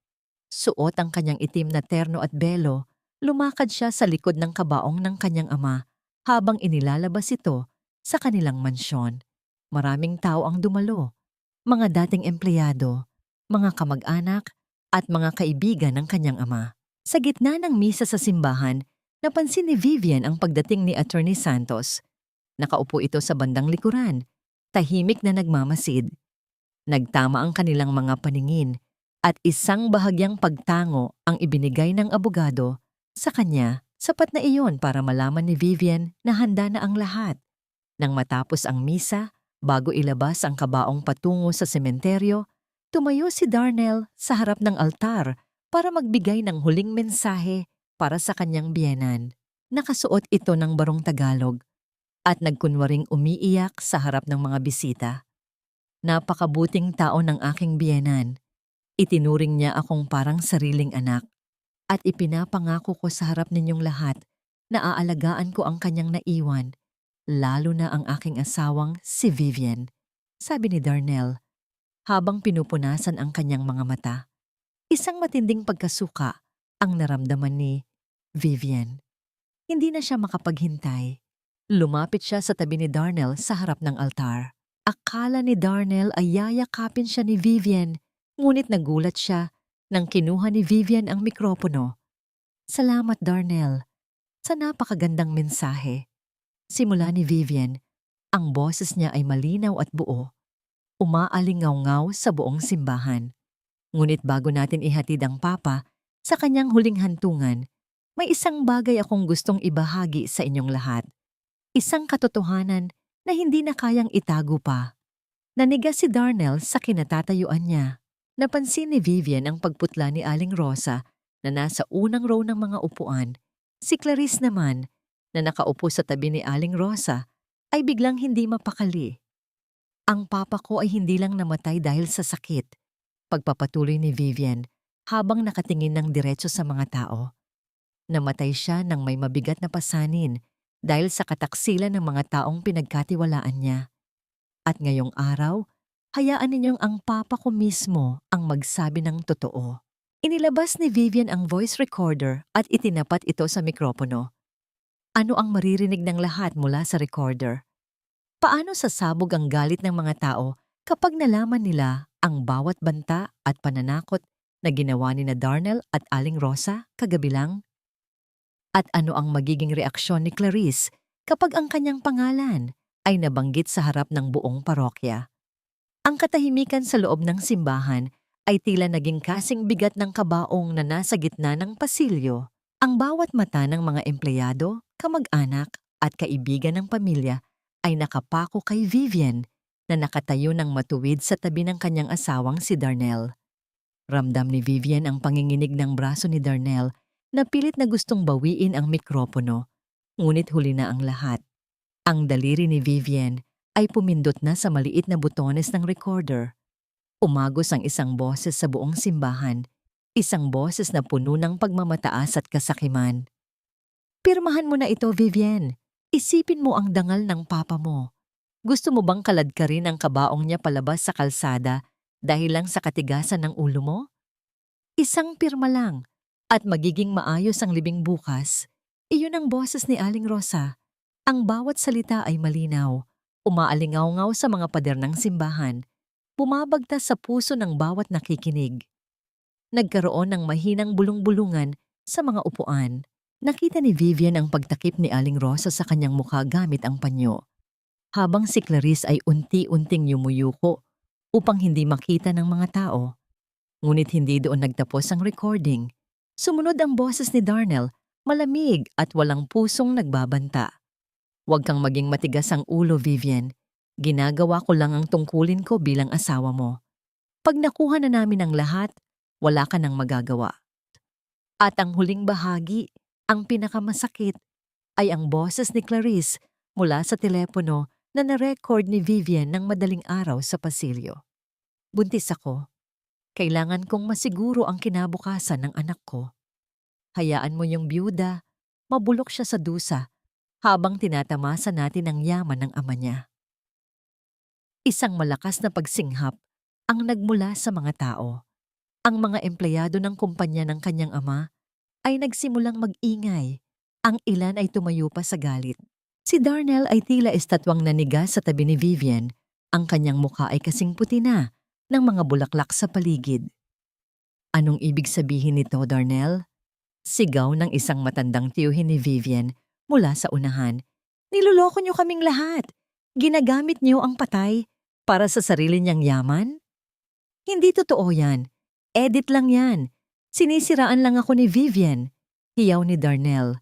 Suot ang kanyang itim na terno at belo, lumakad siya sa likod ng kabaong ng kanyang ama habang inilalabas ito sa kanilang mansyon. Maraming tao ang dumalo, mga dating empleyado, mga kamag-anak at mga kaibigan ng kanyang ama. Sa gitna ng misa sa simbahan, napansin ni Vivian ang pagdating ni Attorney Santos. Nakaupo ito sa bandang likuran, tahimik na nagmamasid. Nagtama ang kanilang mga paningin at isang bahagyang pagtango ang ibinigay ng abogado sa kanya. Sapat na iyon para malaman ni Vivian na handa na ang lahat. Nang matapos ang misa, bago ilabas ang kabaong patungo sa sementeryo, tumayo si Darnell sa harap ng altar para magbigay ng huling mensahe para sa kanyang biyenan. Nakasuot ito ng barong Tagalog at nagkunwaring umiiyak sa harap ng mga bisita. Napakabuting tao ng aking biyenan. Itinuring niya akong parang sariling anak at ipinapangako ko sa harap ninyong lahat na aalagaan ko ang kanyang naiwan, lalo na ang aking asawang si Vivian, sabi ni Darnell habang pinupunasan ang kanyang mga mata. Isang matinding pagkasuka ang naramdaman ni Vivian. Hindi na siya makapaghintay. Lumapit siya sa tabi ni Darnell sa harap ng altar. Akala ni Darnell ay yayakapin siya ni Vivian, ngunit nagulat siya nang kinuha ni Vivian ang mikropono. Salamat, Darnell, sa napakagandang mensahe. Simula ni Vivian, ang boses niya ay malinaw at buo. Umaalingaw-ngaw sa buong simbahan. Ngunit bago natin ihatid ang papa sa kanyang huling hantungan, may isang bagay akong gustong ibahagi sa inyong lahat. Isang katotohanan na hindi na kayang itago pa. Naniga si Darnell sa kinatatayuan niya. Napansin ni Vivian ang pagputla ni Aling Rosa na nasa unang row ng mga upuan. Si Clarice naman, na nakaupo sa tabi ni Aling Rosa, ay biglang hindi mapakali. Ang papa ko ay hindi lang namatay dahil sa sakit, pagpapatuloy ni Vivian habang nakatingin ng diretso sa mga tao. Namatay siya nang may mabigat na pasanin dahil sa kataksilan ng mga taong pinagkatiwalaan niya. At ngayong araw, hayaan ninyong ang papa ko mismo ang magsabi ng totoo. Inilabas ni Vivian ang voice recorder at itinapat ito sa mikropono. Ano ang maririnig ng lahat mula sa recorder? Paano sasabog ang galit ng mga tao kapag nalaman nila ang bawat banta at pananakot na ginawa ni Darnell at Aling Rosa kagabi lang? At ano ang magiging reaksyon ni Clarice kapag ang kanyang pangalan ay nabanggit sa harap ng buong parokya? Ang katahimikan sa loob ng simbahan ay tila naging kasing bigat ng kabaong na nasa gitna ng pasilyo. Ang bawat mata ng mga empleyado, kamag-anak at kaibigan ng pamilya ay nakapako kay Vivian na nakatayo ng matuwid sa tabi ng kanyang asawang si Darnell. Ramdam ni Vivian ang panginginig ng braso ni Darnell na pilit na gustong bawiin ang mikropono, ngunit huli na ang lahat. Ang daliri ni Vivian ay pumindot na sa maliit na butones ng recorder. Umagos ang isang boses sa buong simbahan, isang boses na puno ng pagmamataas at kasakiman. "Pirmahan mo na ito, Vivian. Isipin mo ang dangal ng papa mo. Gusto mo bang kaladkarin ang kabaong niya palabas sa kalsada dahil lang sa katigasan ng ulo mo? Isang pirma lang at magiging maayos ang libing bukas." Iyon ang boses ni Aling Rosa. Ang bawat salita ay malinaw, umaalingaw-ngaw sa mga pader ng simbahan, bumabagtas sa puso ng bawat nakikinig. Nagkaroon ng mahinang bulong-bulungan sa mga upuan. Nakita ni Vivian ang pagtakip ni Aling Rosa sa kanyang mukha gamit ang panyo, habang si Clarice ay unti-unting yumuyuko upang hindi makita ng mga tao. Ngunit hindi doon nagtapos ang recording. Sumunod ang boses ni Darnell, malamig at walang pusong nagbabanta. "Huwag kang maging matigas ang ulo, Vivian. Ginagawa ko lang ang tungkulin ko bilang asawa mo. Pag nakuha na namin ang lahat, wala ka nang magagawa." At ang huling bahagi, ang pinakamasakit, ay ang boses ni Clarice mula sa telepono na na-record ni Vivian ng madaling araw sa pasilyo. "Buntis ako. Kailangan kong masiguro ang kinabukasan ng anak ko. Hayaan mo yung byuda, mabulok siya sa dusa habang tinatamasa natin ang yaman ng ama niya." Isang malakas na pagsinghap ang nagmula sa mga tao. Ang mga empleyado ng kumpanya ng kanyang ama ay nagsimulang mag-ingay. Ang ilan ay tumayo pa sa galit. Si Darnell ay tila estatwang naniga sa tabi ni Vivian. Ang kanyang mukha ay kasing puti na ng mga bulaklak sa paligid. "Anong ibig sabihin nito, Darnell?" Sigaw ng isang matandang tiyuhin ni Vivian mula sa unahan. "Niloloko niyo kaming lahat. Ginagamit niyo ang patay para sa sarili niyang yaman? Hindi totoo yan. Edit lang yan. Sinisiraan lang ako ni Vivian." Hiyaw ni Darnell.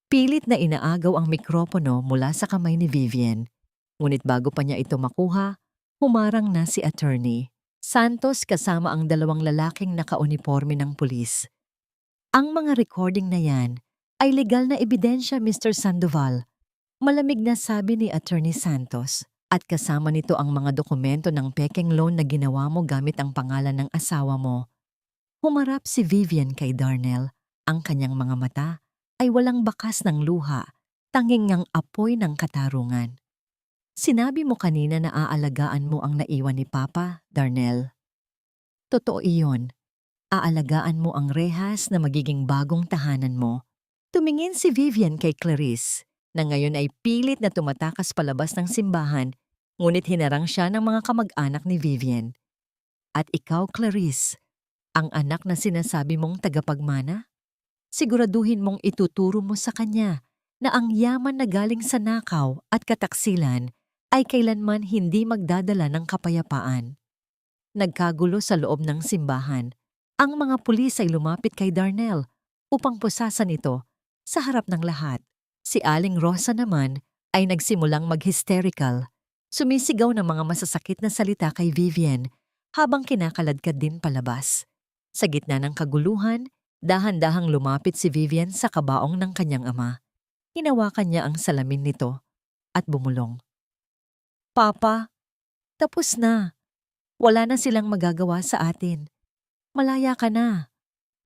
Pilit na inaagaw ang mikropono mula sa kamay ni Vivian. Ngunit bago pa niya ito makuha, humarang na si Attorney Santos kasama ang dalawang lalaking nakauniporme ng pulis. "Ang mga recording na yan ay legal na ebidensya, Mr. Sandoval," malamig na sabi ni Attorney Santos. "At kasama nito ang mga dokumento ng pekeng loan na ginawa mo gamit ang pangalan ng asawa mo." Humarap si Vivian kay Darnell. Ang kanyang mga mata ay walang bakas ng luha, tanging ang apoy ng katarungan. "Sinabi mo kanina na aalagaan mo ang naiwan ni Papa, Darnell. Totoo iyon. Aalagaan mo ang rehas na magiging bagong tahanan mo." Tumingin si Vivian kay Clarice, na ngayon ay pilit na tumatakas palabas ng simbahan, ngunit hinarang siya ng mga kamag-anak ni Vivian. "At ikaw, Clarice, ang anak na sinasabi mong tagapagmana? Siguraduhin mong ituturo mo sa kanya na ang yaman na galing sa nakaw at kataksilan ay kailanman hindi magdadala ng kapayapaan." Nagkagulo sa loob ng simbahan. Ang mga pulis ay lumapit kay Darnell upang pusasan ito sa harap ng lahat. Si Aling Rosa naman ay nagsimulang mag-hysterical. Sumisigaw ng mga masasakit na salita kay Vivian habang kinakaladkad din palabas. Sa gitna ng kaguluhan, dahan-dahang lumapit si Vivian sa kabaong ng kanyang ama. Hinawakan niya ang salamin nito at bumulong. "Papa, tapos na. Wala na silang magagawa sa atin. Malaya ka na.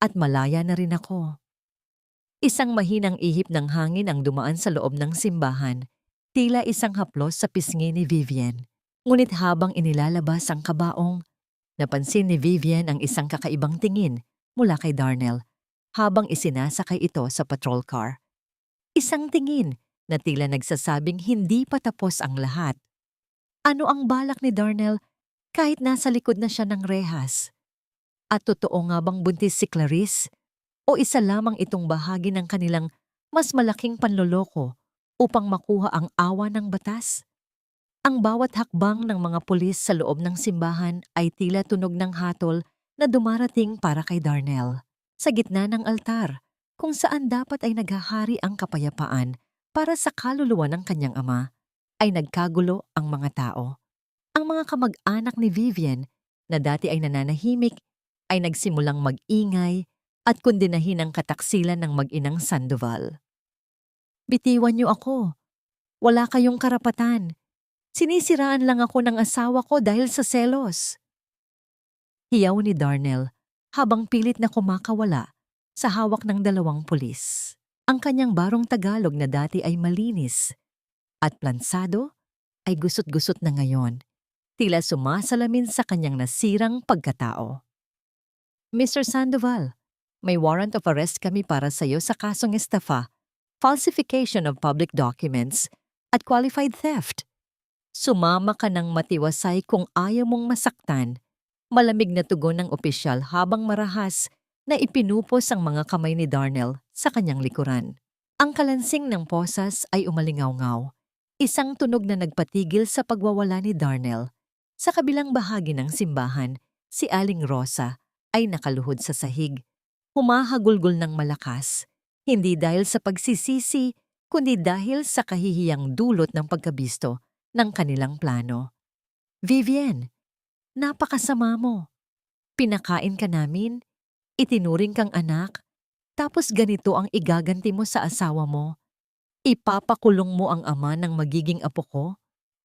At malaya na rin ako." Isang mahinang ihip ng hangin ang dumaan sa loob ng simbahan, tila isang haplos sa pisngi ni Vivian. Ngunit habang inilalabas ang kabaong, napansin ni Vivian ang isang kakaibang tingin mula kay Darnell habang isinasakay ito sa patrol car. Isang tingin na tila nagsasabing hindi pa tapos ang lahat. Ano ang balak ni Darnell kahit nasa likod na siya ng rehas? At totoo nga bang buntis si Clarice? O isa lamang itong bahagi ng kanilang mas malaking panloloko upang makuha ang awa ng batas? Ang bawat hakbang ng mga pulis sa loob ng simbahan ay tila tunog ng hatol na dumarating para kay Darnell. Sa gitna ng altar, kung saan dapat ay naghahari ang kapayapaan para sa kaluluwa ng kanyang ama, ay nagkagulo ang mga tao. Ang mga kamag-anak ni Vivian na dati ay nananahimik ay nagsimulang mag-ingay at kondinahin ang kataksilan ng mag-inang Sandoval. Bitiwan niyo ako. Wala kayong karapatan. Sinisiraan lang ako ng asawa ko dahil sa selos. Hiyaw ni Darnell habang pilit na kumakawala sa hawak ng dalawang pulis. Ang kanyang barong Tagalog na dati ay malinis at plansado ay gusot-gusot na ngayon. Tila sumasalamin sa kanyang nasirang pagkatao. Mr. Sandoval, may warrant of arrest kami para sa iyo sa kasong estafa, falsification of public documents, at qualified theft. Sumama ka ng matiwasay kung ayaw mong masaktan. Malamig na tugon ng opisyal habang marahas na ipinupos ang mga kamay ni Darnell sa kanyang likuran. Ang kalansing ng posas ay umalingaw-ngaw, isang tunog na nagpatigil sa pagwawala ni Darnell. Sa kabilang bahagi ng simbahan, si Aling Rosa ay nakaluhod sa sahig. Humahagulgol ng malakas, hindi dahil sa pagsisisi, kundi dahil sa kahihiyang dulot ng pagkabisto ng kanilang plano. Vivian, napakasama mo. Pinakain ka namin, itinuring kang anak, tapos ganito ang igaganti mo sa asawa mo. Ipapakulong mo ang ama ng magiging apo ko?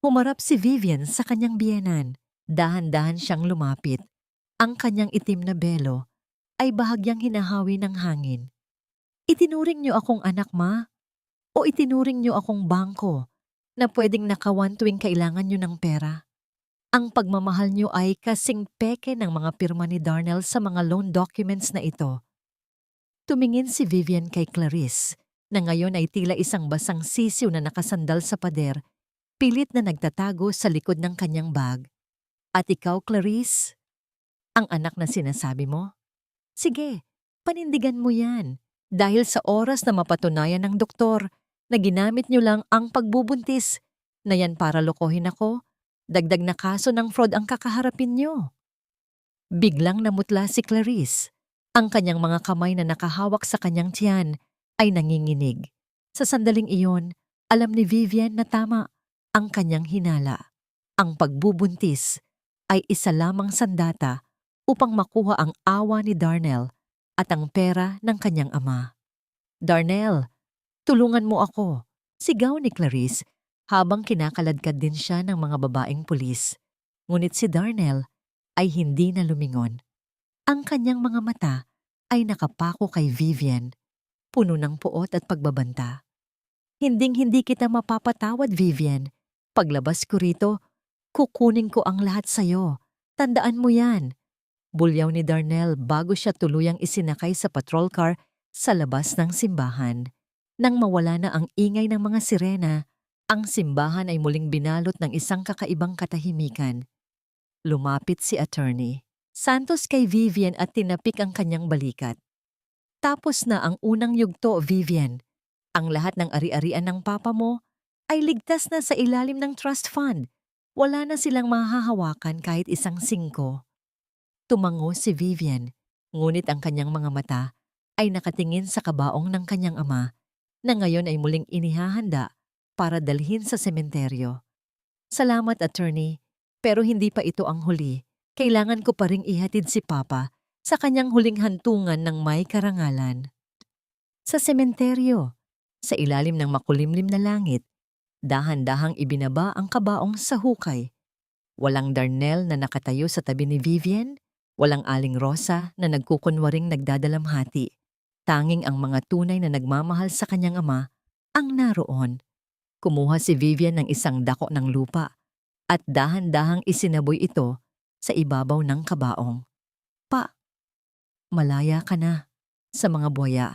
Humarap si Vivian sa kanyang biyenan. Dahan-dahan siyang lumapit. Ang kanyang itim na belo ay bahagyang hinahawi ng hangin. Itinuring niyo akong anak, ma? O itinuring niyo akong bangko na pwedeng nakawan tuwing kailangan niyo ng pera? Ang pagmamahal niyo ay kasing peke ng mga pirma ni Darnell sa mga loan documents na ito. Tumingin si Vivian kay Clarice, na ngayon ay tila isang basang sisiw na nakasandal sa pader, pilit na nagtatago sa likod ng kanyang bag. At ikaw, Clarice? Ang anak na sinasabi mo? Sige, panindigan mo yan. Dahil sa oras na mapatunayan ng doktor na ginamit niyo lang ang pagbubuntis, na yan para lokohin ako, dagdag na kaso ng fraud ang kakaharapin niyo. Biglang namutla si Clarice. Ang kanyang mga kamay na nakahawak sa kanyang tiyan ay nanginginig. Sa sandaling iyon, alam ni Vivian na tama ang kanyang hinala. Ang pagbubuntis ay isa lamang sandata upang makuha ang awa ni Darnell at ang pera ng kanyang ama. Darnell, tulungan mo ako, sigaw ni Clarice habang kinakaladkad din siya ng mga babaeng pulis. Ngunit si Darnell ay hindi na lumingon. Ang kanyang mga mata ay nakapako kay Vivian, puno ng puot at pagbabanta. Hinding-hindi kita mapapatawad, Vivian. Paglabas ko rito, kukunin ko ang lahat sa'yo. Tandaan mo yan. Bulyaw ni Darnell bago siya tuluyang isinakay sa patrol car sa labas ng simbahan. Nang mawala na ang ingay ng mga sirena, ang simbahan ay muling binalot ng isang kakaibang katahimikan. Lumapit si Attorney Santos kay Vivian at tinapik ang kanyang balikat. Tapos na ang unang yugto, Vivian. Ang lahat ng ari-arian ng papa mo ay ligtas na sa ilalim ng trust fund. Wala na silang mahahawakan kahit isang singko. Tumango si Vivian, ngunit ang kanyang mga mata ay nakatingin sa kabaong ng kanyang ama na ngayon ay muling inihahanda para dalhin sa sementeryo. Salamat, Attorney, pero hindi pa ito ang huli. Kailangan ko pa ring ihatid si Papa sa kanyang huling hantungan ng may karangalan. Sa sementeryo, sa ilalim ng makulimlim na langit, dahan-dahang ibinaba ang kabaong sa hukay. Walang Darnell na nakatayo sa tabi ni Vivian, walang Aling Rosa na nagkukunwaring nagdadalamhati. Tanging ang mga tunay na nagmamahal sa kanyang ama ang naroon. Kumuha si Vivian ng isang dako ng lupa at dahan-dahang isinaboy ito sa ibabaw ng kabaong. Pa, malaya ka na sa mga buwaya.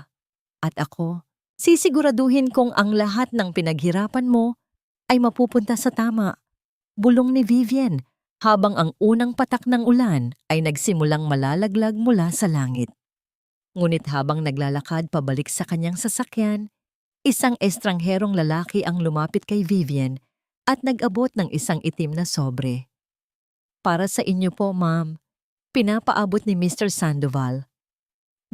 At ako, sisiguraduhin kong ang lahat ng pinaghirapan mo ay mapupunta sa tama. Bulong ni Vivian habang ang unang patak ng ulan ay nagsimulang malalaglag mula sa langit. Ngunit habang naglalakad pabalik sa kanyang sasakyan, isang estrangherong lalaki ang lumapit kay Vivian at nag-abot ng isang itim na sobre. Para sa inyo po, ma'am. Pinapaabot ni Mr. Sandoval.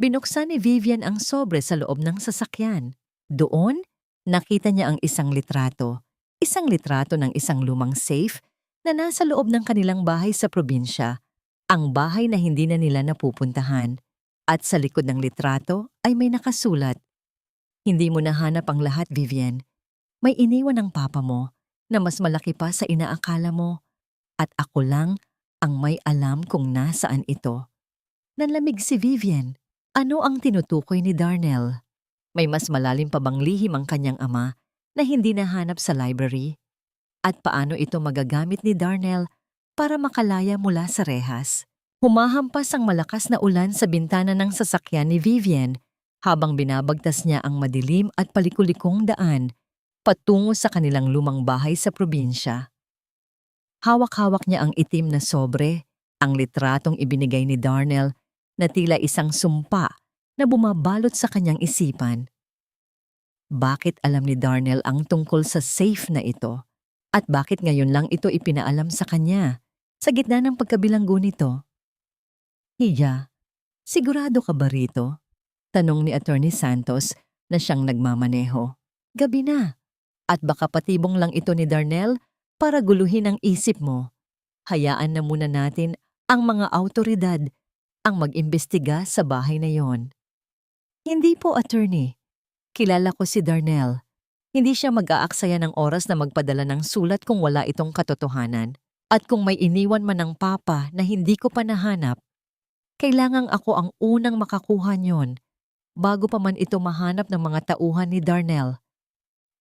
Binuksan ni Vivian ang sobre sa loob ng sasakyan. Doon, nakita niya ang isang litrato. Isang litrato ng isang lumang safe na nasa loob ng kanilang bahay sa probinsya, ang bahay na hindi na nila napupuntahan. At sa likod ng litrato ay may nakasulat, "Hindi mo nahanap ang lahat, Vivian. May iniwan ng papa mo na mas malaki pa sa inaakala mo. At ako lang ang may alam kung nasaan ito." Nanlamig si Vivian. Ano ang tinutukoy ni Darnell? May mas malalim pa bang lihim ang kanyang ama na hindi nahanap sa library? At paano ito magagamit ni Darnell para makalaya mula sa rehas? Humahampas ang malakas na ulan sa bintana ng sasakyan ni Vivian habang binabagtas niya ang madilim at palikulikong daan patungo sa kanilang lumang bahay sa probinsya. Hawak-hawak niya ang itim na sobre, ang litratong ibinigay ni Darnell na tila isang sumpa na bumabalot sa kanyang isipan. Bakit alam ni Darnell ang tungkol sa safe na ito? At bakit ngayon lang ito ipinaalam sa kanya, sa gitna ng pagkabilanggo nito? "Hiya, sigurado ka ba rito?" tanong ni Attorney Santos na siyang nagmamaneho. "Gabi na, at baka patibong lang ito ni Darnell para guluhin ang isip mo. Hayaan na muna natin ang mga awtoridad ang mag-imbestiga sa bahay na yon." "Hindi po, attorney. Kilala ko si Darnell. Hindi siya mag-aaksaya ng oras na magpadala ng sulat kung wala itong katotohanan. At kung may iniwan man ng papa na hindi ko pa nahanap, kailangang ako ang unang makakuha niyon bago pa man ito mahanap ng mga tauhan ni Darnell."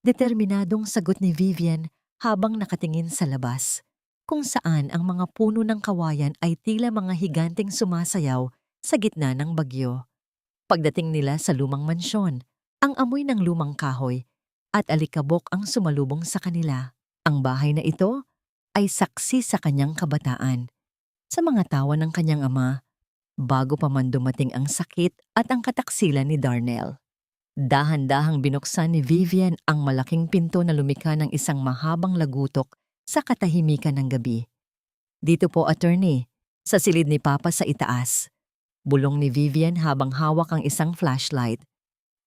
Determinadong sagot ni Vivian habang nakatingin sa labas, kung saan ang mga puno ng kawayan ay tila mga higanteng sumasayaw sa gitna ng bagyo. Pagdating nila sa lumang mansyon, ang amoy ng lumang kahoy at alikabok ang sumalubong sa kanila. Ang bahay na ito ay saksi sa kanyang kabataan, sa mga tawa ng kanyang ama, bago pa man dumating ang sakit at ang kataksilan ni Darnell. Dahan-dahang binuksan ni Vivian ang malaking pinto na lumikha ng isang mahabang lagutok sa katahimikan ng gabi. "Dito po, attorney, sa silid ni Papa sa itaas." Bulong ni Vivian habang hawak ang isang flashlight.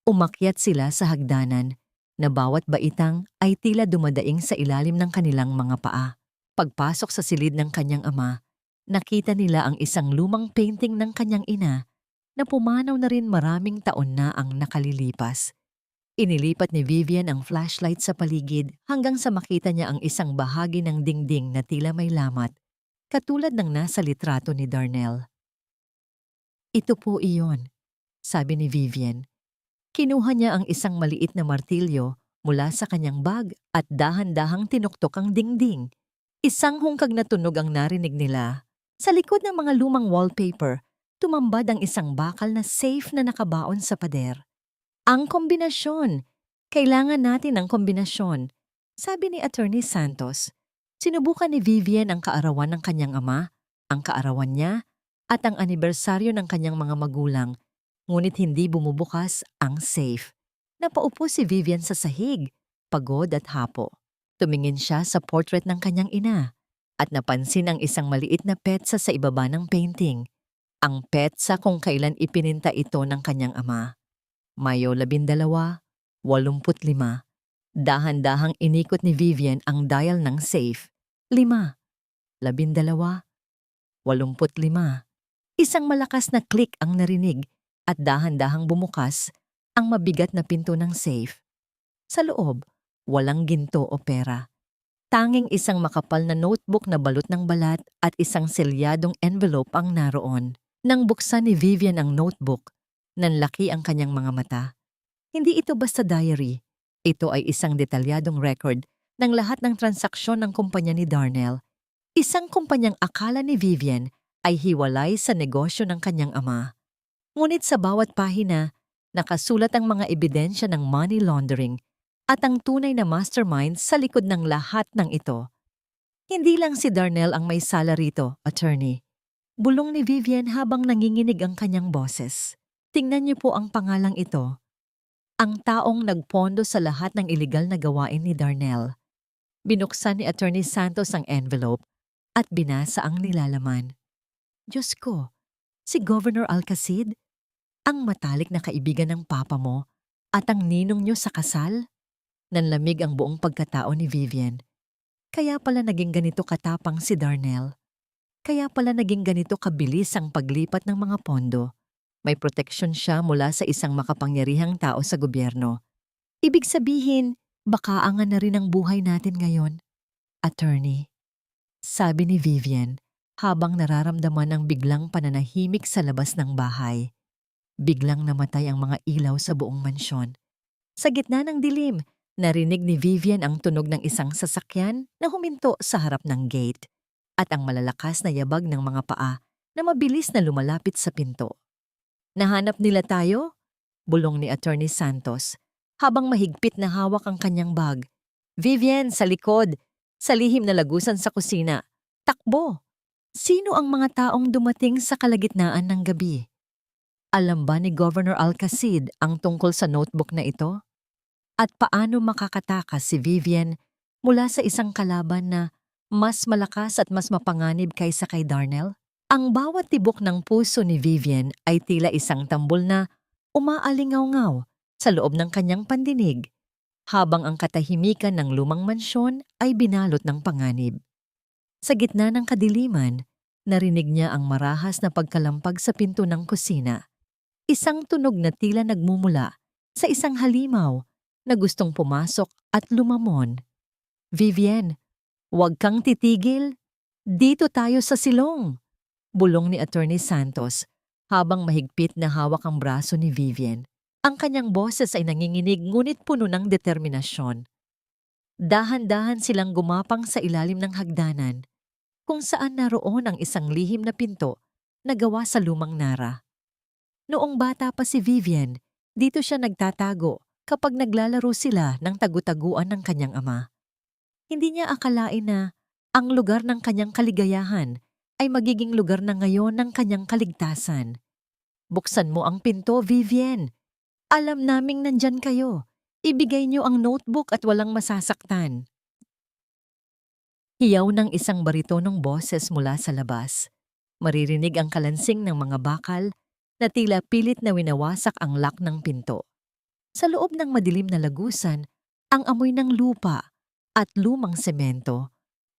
Umakyat sila sa hagdanan na bawat baitang ay tila dumadaing sa ilalim ng kanilang mga paa. Pagpasok sa silid ng kanyang ama, nakita nila ang isang lumang painting ng kanyang ina na pumanaw na rin maraming taon na ang nakalilipas. Inilipat ni Vivian ang flashlight sa paligid hanggang sa makita niya ang isang bahagi ng dingding na tila may lamat, katulad ng nasa litrato ni Darnell. "Ito po iyon," sabi ni Vivian. Kinuha niya ang isang maliit na martilyo mula sa kanyang bag at dahan-dahang tinuktok ang dingding. Isang hungkag na tunog ang narinig nila. Sa likod ng mga lumang wallpaper, tumambad ang isang bakal na safe na nakabaon sa pader. "Ang kombinasyon! Kailangan natin ang kombinasyon," sabi ni Attorney Santos. Sinubukan ni Vivian ang kaarawan ng kanyang ama, ang kaarawan niya, at ang anibersaryo ng kanyang mga magulang, ngunit hindi bumubukas ang safe. Napaupo si Vivian sa sahig, pagod at hapo. Tumingin siya sa portrait ng kanyang ina at napansin ang isang maliit na petsa sa ibaba ng painting. Ang petsa kung kailan ipininta ito ng kanyang ama. Mayo 12, 85. Dahan-dahang inikot ni Vivian ang dial ng safe. 5, 12, 85. Isang malakas na click ang narinig at dahan-dahang bumukas ang mabigat na pinto ng safe. Sa loob, walang ginto o pera. Tanging isang makapal na notebook na balot ng balat at isang selyadong envelope ang naroon. Nang buksan ni Vivian ang notebook, nanlaki ang kanyang mga mata. Hindi ito basta diary. Ito ay isang detalyadong record ng lahat ng transaksyon ng kumpanya ni Darnell. Isang kumpanyang akala ni Vivian ay hiwalay sa negosyo ng kanyang ama. Ngunit sa bawat pahina, nakasulat ang mga ebidensya ng money laundering at ang tunay na mastermind sa likod ng lahat ng ito. "Hindi lang si Darnell ang may sala rito, attorney," bulong ni Vivian habang nanginginig ang kanyang boses. "Tingnan niyo po ang pangalang ito. Ang taong nagpondo sa lahat ng iligal na gawain ni Darnell." Binuksan ni Attorney Santos ang envelope at binasa ang nilalaman. "Diyos ko, si Governor Alcacid? Ang matalik na kaibigan ng papa mo at ang ninong niyo sa kasal?" Nanlamig ang buong pagkatao ni Vivian. Kaya pala naging ganito katapang si Darnell. Kaya pala naging ganito kabilis ang paglipat ng mga pondo. May proteksyon siya mula sa isang makapangyarihang tao sa gobyerno. Ibig sabihin, bakaangan na rin ang buhay natin ngayon. Attorney, sabi ni Vivian habang nararamdaman ang biglang pananahimik sa labas ng bahay. Biglang namatay ang mga ilaw sa buong mansyon. Sa gitna ng dilim, narinig ni Vivian ang tunog ng isang sasakyan na huminto sa harap ng gate at ang malalakas na yabag ng mga paa na mabilis na lumalapit sa pinto. Nahanap nila tayo? Bulong ni Attorney Santos habang mahigpit na hawak ang kanyang bag. Vivian, sa likod! Sa lihim na lagusan sa kusina. Takbo! Sino ang mga taong dumating sa kalagitnaan ng gabi? Alam ba ni Governor Alcacid ang tungkol sa notebook na ito? At paano makakatakas si Vivian mula sa isang kalaban na mas malakas at mas mapanganib kaysa kay Darnell? Ang bawat tibok ng puso ni Vivian ay tila isang tambol na umaalingaw-ngaw sa loob ng kanyang pandinig, habang ang katahimikan ng lumang mansyon ay binalot ng panganib. Sa gitna ng kadiliman, narinig niya ang marahas na pagkalampag sa pinto ng kusina. Isang tunog na tila nagmumula sa isang halimaw na gustong pumasok at lumamon. Vivian, huwag kang titigil. Dito tayo sa silong. Bulong ni Attorney Santos habang mahigpit na hawak ang braso ni Vivian. Ang kanyang boses ay nanginginig ngunit puno ng determinasyon. Dahan-dahan silang gumapang sa ilalim ng hagdanan, kung saan naroon ang isang lihim na pinto na gawa sa lumang nara. Noong bata pa si Vivian, dito siya nagtatago kapag naglalaro sila ng tagu-taguan ng kanyang ama. Hindi niya akalain na ang lugar ng kanyang kaligayahan ay magiging lugar na ngayon ng kanyang kaligtasan. Buksan mo ang pinto, Vivian. Alam naming nandyan kayo. Ibigay niyo ang notebook at walang masasaktan. Hiyaw ng isang baritonong boses mula sa labas. Maririnig ang kalansing ng mga bakal na tila pilit na winawasak ang lock ng pinto. Sa loob ng madilim na lagusan, ang amoy ng lupa at lumang semento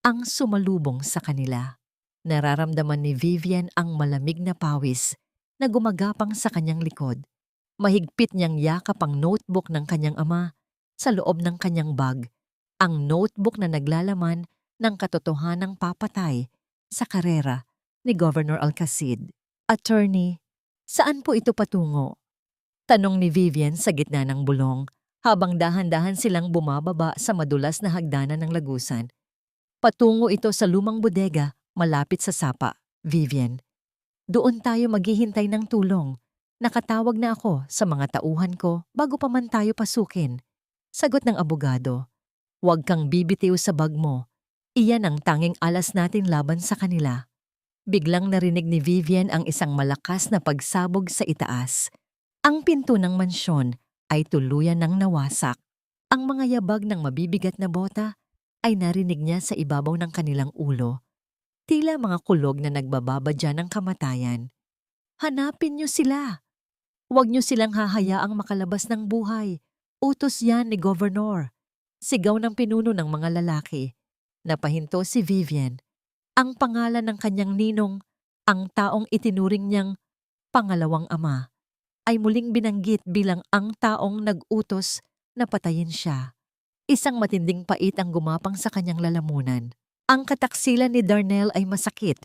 ang sumalubong sa kanila. Nararamdaman ni Vivian ang malamig na pawis na gumagapang sa kanyang likod. Mahigpit niyang yakap ang notebook ng kanyang ama sa loob ng kanyang bag, ang notebook na naglalaman ng katotohanang papatay sa karera ni Governor Alcacid. Attorney, saan po ito patungo? Tanong ni Vivian sa gitna ng bulong habang dahan-dahan silang bumababa sa madulas na hagdanan ng lagusan. Patungo ito sa lumang bodega malapit sa sapa, Vivian. Doon tayo maghihintay ng tulong. Nakatawag na ako sa mga tauhan ko bago pa man tayo pasukin. Sagot ng abogado. Huwag kang bibitiw sa bag mo. Iyan ang tanging alas natin laban sa kanila. Biglang narinig ni Vivian ang isang malakas na pagsabog sa itaas. Ang pinto ng mansyon ay tuluyan ng nawasak. Ang mga yabag ng mabibigat na bota ay narinig niya sa ibabaw ng kanilang ulo. Tila mga kulog na nagbababadya ng kamatayan. Hanapin niyo sila! Huwag niyo silang hahayaang makalabas ng buhay. Utos yan ni Governor. Sigaw ng pinuno ng mga lalaki. Napahinto si Vivian. Ang pangalan ng kanyang ninong, ang taong itinuring niyang pangalawang ama, ay muling binanggit bilang ang taong nag-utos na patayin siya. Isang matinding pait ang gumapang sa kanyang lalamunan. Ang kataksilan ni Darnell ay masakit,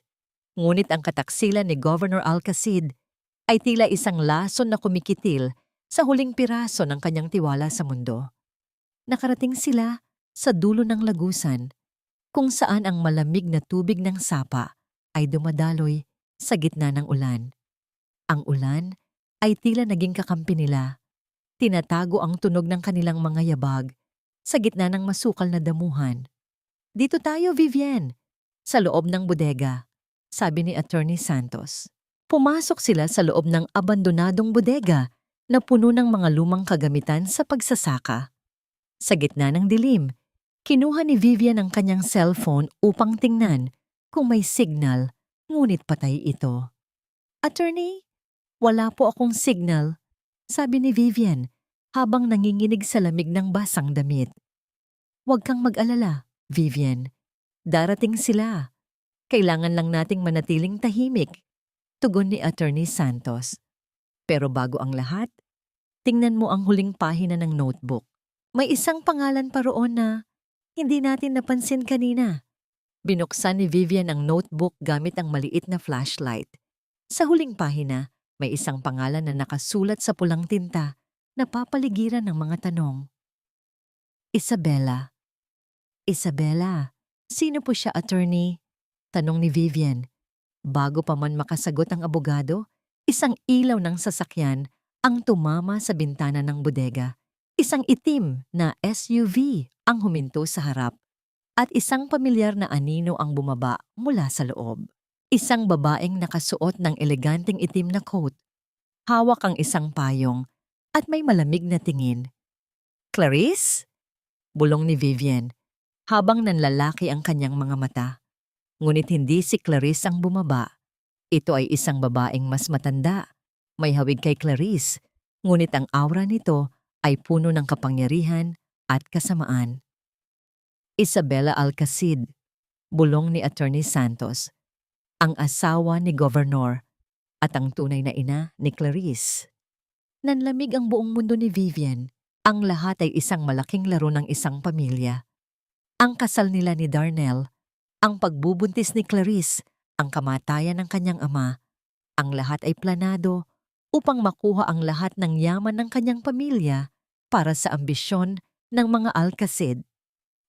ngunit ang kataksilan ni Governor Alcacid ay tila isang lason na kumikitil sa huling piraso ng kanyang tiwala sa mundo. Nakarating sila sa dulo ng lagusan, kung saan ang malamig na tubig ng sapa ay dumadaloy sa gitna ng ulan. Ang ulan ay tila naging kakampi nila. Tinatago ang tunog ng kanilang mga yabag sa gitna ng masukal na damuhan. Dito tayo, Vivian, sa loob ng bodega, sabi ni Attorney Santos. Pumasok sila sa loob ng abandonadong bodega na puno ng mga lumang kagamitan sa pagsasaka. Sa gitna ng dilim, kinuha ni Vivian ang kanyang cellphone upang tingnan kung may signal, ngunit patay ito. Attorney, wala po akong signal, sabi ni Vivian habang nanginginig sa lamig ng basang damit. Huwag kang mag-alala, Vivian. Darating sila. Kailangan lang nating manatiling tahimik, tugon ni Attorney Santos. Pero bago ang lahat, tingnan mo ang huling pahina ng notebook. May isang pangalan pa roon na hindi natin napansin kanina. Binuksan ni Vivian ang notebook gamit ang maliit na flashlight. Sa huling pahina, may isang pangalan na nakasulat sa pulang tinta na papaligiran ng mga tanong. Isabela. Isabela, sino po siya, attorney? Tanong ni Vivian. Bago pa man makasagot ang abogado, isang ilaw ng sasakyan ang tumama sa bintana ng bodega. Isang itim na SUV ang huminto sa harap at isang pamilyar na anino ang bumaba mula sa loob. Isang babaeng nakasuot ng eleganteng itim na coat. Hawak ang isang payong at may malamig na tingin. Clarice? Bulong ni Vivian habang nanlalaki ang kanyang mga mata. Ngunit hindi si Clarice ang bumaba. Ito ay isang babaeng mas matanda. May hawig kay Clarice, ngunit ang aura nito ay puno ng kapangyarihan at kasamaan. Isabela Alcacid, bulong ni Attorney Santos, ang asawa ni Governor at ang tunay na ina ni Clarice. Nanlamig ang buong mundo ni Vivian. Ang lahat ay isang malaking laro ng isang pamilya. Ang kasal nila ni Darnell, ang pagbubuntis ni Clarice, ang kamatayan ng kanyang ama, ang lahat ay planado upang makuha ang lahat ng yaman ng kanyang pamilya para sa ambisyon ng mga Alcacid.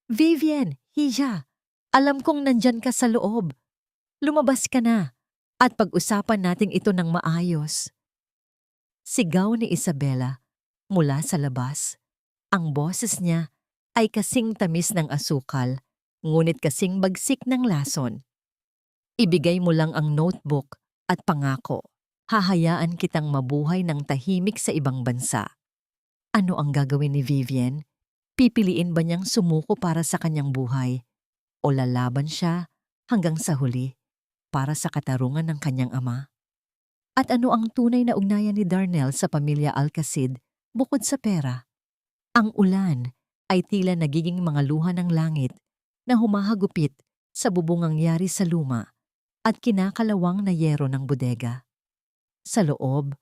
Vivian, Hija, alam kong nandyan ka sa loob. Lumabas ka na at pag-usapan natin ito ng maayos. Sigaw ni Isabela mula sa labas. Ang boses niya ay kasing tamis ng asukal, ngunit kasing bagsik ng lason. Ibigay mo lang ang notebook at pangako, hahayaan kitang mabuhay ng tahimik sa ibang bansa. Ano ang gagawin ni Vivian? Pipiliin ba niyang sumuko para sa kanyang buhay? O lalaban siya hanggang sa huli para sa katarungan ng kanyang ama? At ano ang tunay na ugnayan ni Darnell sa pamilya Alcacid bukod sa pera? Ang ulan ay tila nagiging mga luha ng langit na humahagupit sa bubungang yari sa luma at kinakalawang na yero ng bodega. Sa loob,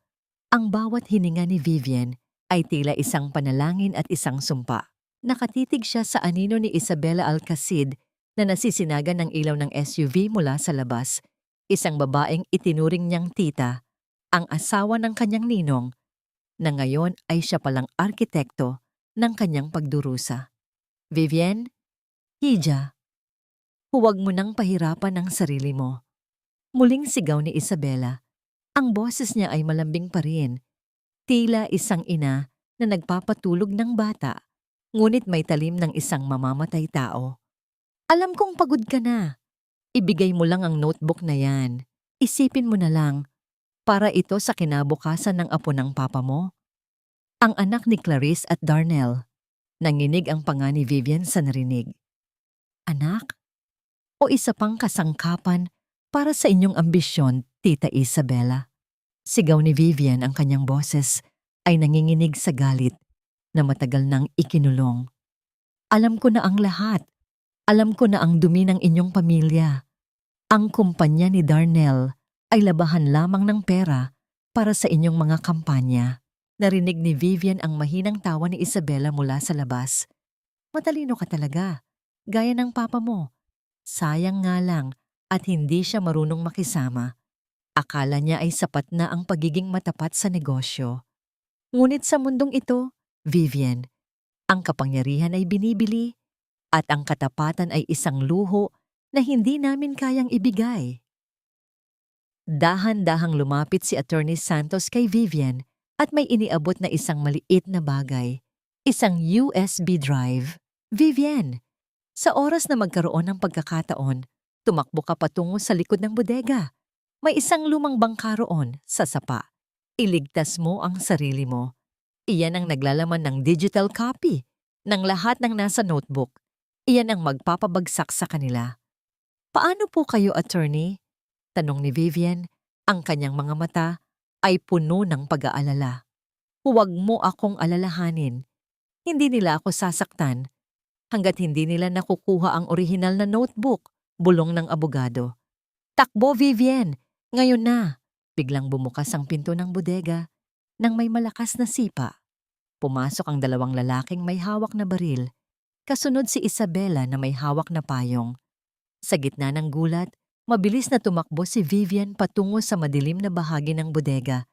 ang bawat hininga ni Vivian ay tila isang panalangin at isang sumpa. Nakatitig siya sa anino ni Isabela Alcacid na nasisinagan ng ilaw ng SUV mula sa labas. Isang babaeng itinuring niyang tita, ang asawa ng kanyang ninong, na ngayon ay siya palang arkitekto ng kanyang pagdurusa. Vivian, Hija, huwag mo nang pahirapan ang sarili mo. Muling sigaw ni Isabela. Ang boses niya ay malambing pa rin. Tila isang ina na nagpapatulog ng bata, ngunit may talim ng isang mamamatay tao. Alam kong pagod ka na. Ibigay mo lang ang notebook na yan. Isipin mo na lang, para ito sa kinabukasan ng apo ng papa mo. Ang anak ni Clarice at Darnell. Nanginig ang panga ni Vivian sa narinig. Anak? O isa pang kasangkapan para sa inyong ambisyon, Tita Isabela? Sigaw ni Vivian, ang kanyang boses ay nanginginig sa galit na matagal nang ikinulong. Alam ko na ang lahat. Alam ko na ang dumi ng inyong pamilya. Ang kumpanya ni Darnell ay labahan lamang ng pera para sa inyong mga kampanya. Narinig ni Vivian ang mahinang tawa ni Isabela mula sa labas. Matalino ka talaga, gaya ng papa mo. Sayang nga lang at hindi siya marunong makisama. Akala niya ay sapat na ang pagiging matapat sa negosyo. Ngunit sa mundong ito, Vivian, ang kapangyarihan ay binibili at ang katapatan ay isang luho na hindi namin kayang ibigay. Dahan-dahang lumapit si Attorney Santos kay Vivian at may iniabot na isang maliit na bagay, isang USB drive. Vivian, sa oras na magkaroon ng pagkakataon, tumakbo ka patungo sa likod ng bodega. May isang lumang bangka roon sa sapa. Iligtas mo ang sarili mo. Iyan ang naglalaman ng digital copy ng lahat ng nasa notebook. Iyan ang magpapabagsak sa kanila. Paano po kayo, attorney? Tanong ni Vivian. Ang kanyang mga mata ay puno ng pag-aalala. Huwag mo akong alalahanin. Hindi nila ako sasaktan. hanggat hindi nila nakukuha ang orihinal na notebook, bulong ng abogado. Takbo, Vivian! Ngayon na! Biglang bumukas ang pinto ng bodega nang may malakas na sipa. Pumasok ang dalawang lalaking may hawak na baril. Kasunod si Isabela na may hawak na payong. Sa gitna ng gulat, mabilis na tumakbo si Vivian patungo sa madilim na bahagi ng bodega.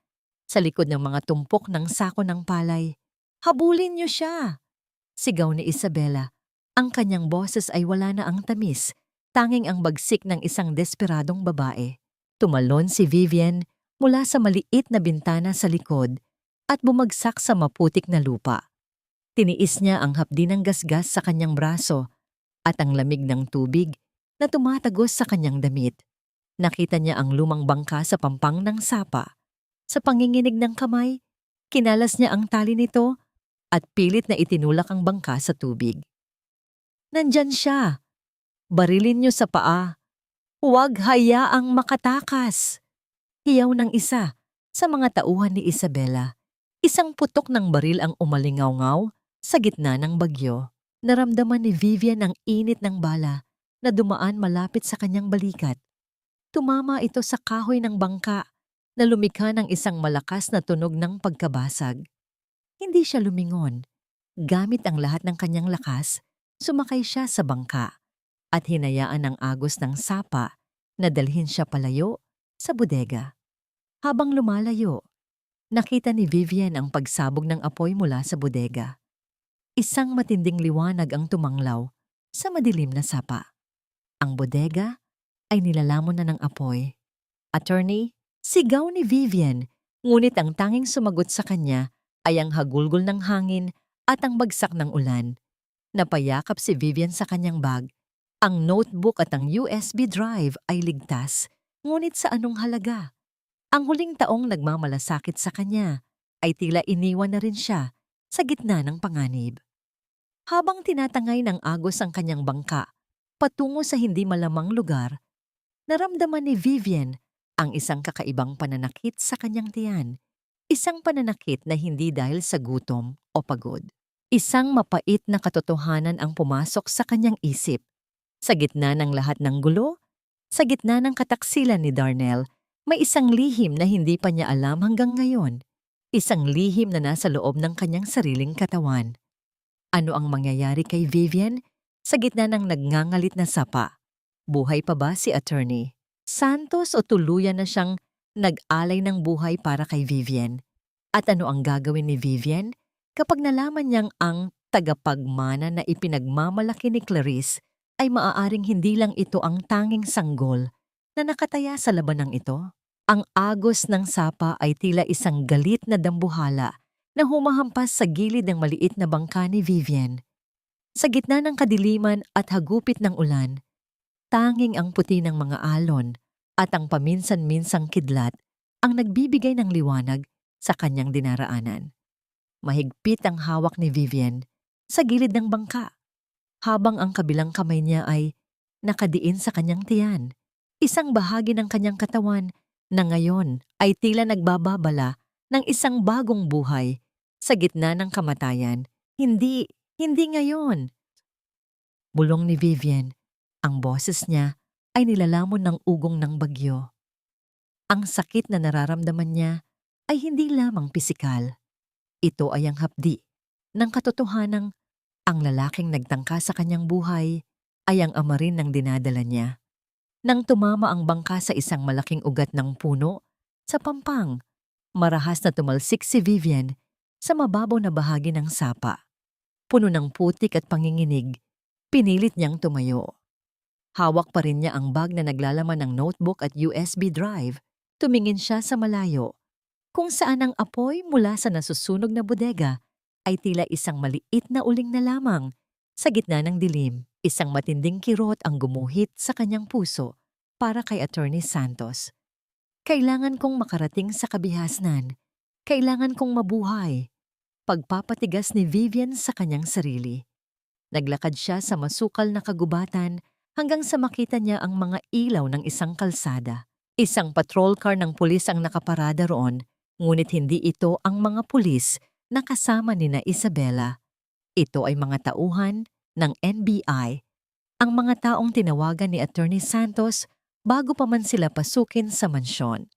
Sa likod ng mga tumpok ng sako ng palay. Habulin niyo siya! Sigaw ni Isabela. Ang kanyang boses ay wala na ang tamis, tanging ang bagsik ng isang desperadong babae. Tumalon si Vivian mula sa maliit na bintana sa likod at bumagsak sa maputik na lupa. Tiniis niya ang hapdi ng gasgas sa kanyang braso at ang lamig ng tubig na tumatagos sa kanyang damit. Nakita niya ang lumang bangka sa pampang ng sapa. Sa panginginig ng kamay, kinalas niya ang tali nito at pilit na itinulak ang bangka sa tubig. Nandyan siya! Barilin niyo sa paa! Huwag hayaang makatakas! Hiyaw ng isa sa mga tauhan ni Isabela. Isang putok ng baril ang umalingaw-ngaw sa gitna ng bagyo. Naramdaman ni Vivian ang init ng bala na dumaan malapit sa kanyang balikat. Tumama ito sa kahoy ng bangka na lumikha ng isang malakas na tunog ng pagkabasag. Hindi siya lumingon. Gamit ang lahat ng kanyang lakas, sumakay siya sa bangka at hinayaan ang agos ng sapa na dalhin siya palayo sa bodega. Habang lumalayo, nakita ni Vivian ang pagsabog ng apoy mula sa bodega. Isang matinding liwanag ang tumanglaw sa madilim na sapa. Ang bodega ay nilalamon na ng apoy. Attorney, sigaw ni Vivian, ngunit ang tanging sumagot sa kanya ay ang hagulgol ng hangin at ang bagsak ng ulan. Napayakap si Vivian sa kanyang bag. Ang notebook at ang USB drive ay ligtas, ngunit sa anong halaga? Ang huling taong nagmamalasakit sa kanya ay tila iniwan na rin siya sa gitna ng panganib. Habang tinatangay ng agos ang kanyang bangka patungo sa hindi malamang lugar, naramdaman ni Vivian ang isang kakaibang pananakit sa kanyang tiyan. Isang pananakit na hindi dahil sa gutom o pagod. Isang mapait na katotohanan ang pumasok sa kanyang isip. Sa gitna ng lahat ng gulo, sa gitna ng kataksilan ni Darnell, may isang lihim na hindi pa niya alam hanggang ngayon. Isang lihim na nasa loob ng kanyang sariling katawan. Ano ang mangyayari kay Vivian sa gitna ng nagngangalit na sapa? Buhay pa ba si Attorney Santos o tuluyan na siyang nag-alay ng buhay para kay Vivian? At ano ang gagawin ni Vivian kapag nalaman niyang ang tagapagmana na ipinagmamalaki ni Clarice ay maaaring hindi lang ito ang tanging sanggol na nakataya sa labanang ito? Ang agos ng sapa ay tila isang galit na dambuhala na humahampas sa gilid ng maliit na bangka ni Vivian. Sa gitna ng kadiliman at hagupit ng ulan, tanging ang puti ng mga alon at ang paminsan-minsang kidlat ang nagbibigay ng liwanag sa kanyang dinaraanan. Mahigpit ang hawak ni Vivian sa gilid ng bangka, habang ang kabilang kamay niya ay nakadiin sa kanyang tiyan, isang bahagi ng kanyang katawan na ngayon ay tila nagbababala ng isang bagong buhay sa gitna ng kamatayan. Hindi ngayon. Bulong ni Vivian, ang boses niya ay nilalamon ng ugong ng bagyo. Ang sakit na nararamdaman niya ay hindi lamang pisikal. Ito ay ang hapdi ng katotohanang ang lalaking nagtangka sa kanyang buhay ay ang ama rin ng dinadala niya. Nang tumama ang bangka sa isang malaking ugat ng puno, sa pampang, marahas na tumalsik si Vivian sa mababaw na bahagi ng sapa. Puno ng putik at panginginig, pinilit niyang tumayo. Hawak pa rin niya ang bag na naglalaman ng notebook at USB drive. Tumingin siya sa malayo, kung saan ang apoy mula sa nasusunog na bodega ay tila isang maliit na uling na lamang. Sa gitna ng dilim, isang matinding kirot ang gumuhit sa kanyang puso para kay Attorney Santos. Kailangan kong makarating sa kabihasnan. Kailangan kong mabuhay. Pagpapatigas ni Vivian sa kanyang sarili. Naglakad siya sa masukal na kagubatan hanggang sa makita niya ang mga ilaw ng isang kalsada. Isang patrol car ng pulis ang nakaparada roon, ngunit hindi ito ang mga pulis na kasama ni na Isabela. Ito ay mga tauhan ng NBI ang mga taong tinawagan ni Attorney Santos bago pa man sila pasukin sa mansyon.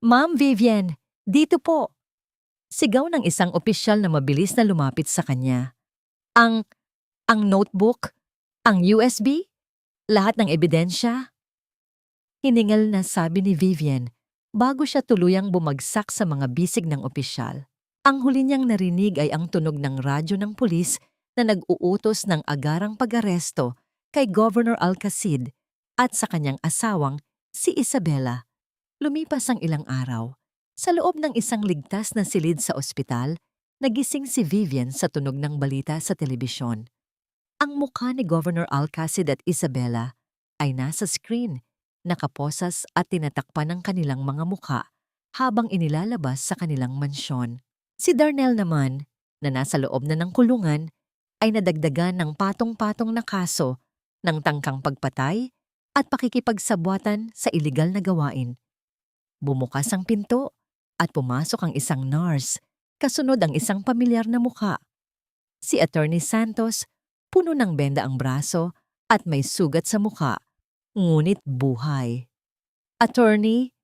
"Ma'am Vivian, dito po!" Sigaw ng isang opisyal na mabilis na lumapit sa kanya. Ang notebook? Ang USB? Lahat ng ebidensya?" Hiningal na sabi ni Vivian bago siya tuluyang bumagsak sa mga bisig ng opisyal. Ang huli niyang narinig ay ang tunog ng radyo ng pulis na nag-uutos ng agarang pag-aresto kay Governor Alcacid at sa kanyang asawang si Isabela. Lumipas ang ilang araw. Sa loob ng isang ligtas na silid sa ospital, nagising si Vivian sa tunog ng balita sa telebisyon. Ang mukha ni Governor Alcacid at Isabela ay nasa screen, nakaposas at tinatakpan ng kanilang mga mukha habang inilalabas sa kanilang mansyon. Si Darnell naman, na nasa loob na ng kulungan, ay nadagdagan ng patong-patong na kaso ng tangkang pagpatay at pakikipagsabwatan sa iligal na gawain. Bumukas ang pinto at pumasok ang isang nurse, kasunod ang isang pamilyar na mukha. Si Attorney Santos, puno ng benda ang braso at may sugat sa mukha, ngunit buhay. "Attorney,"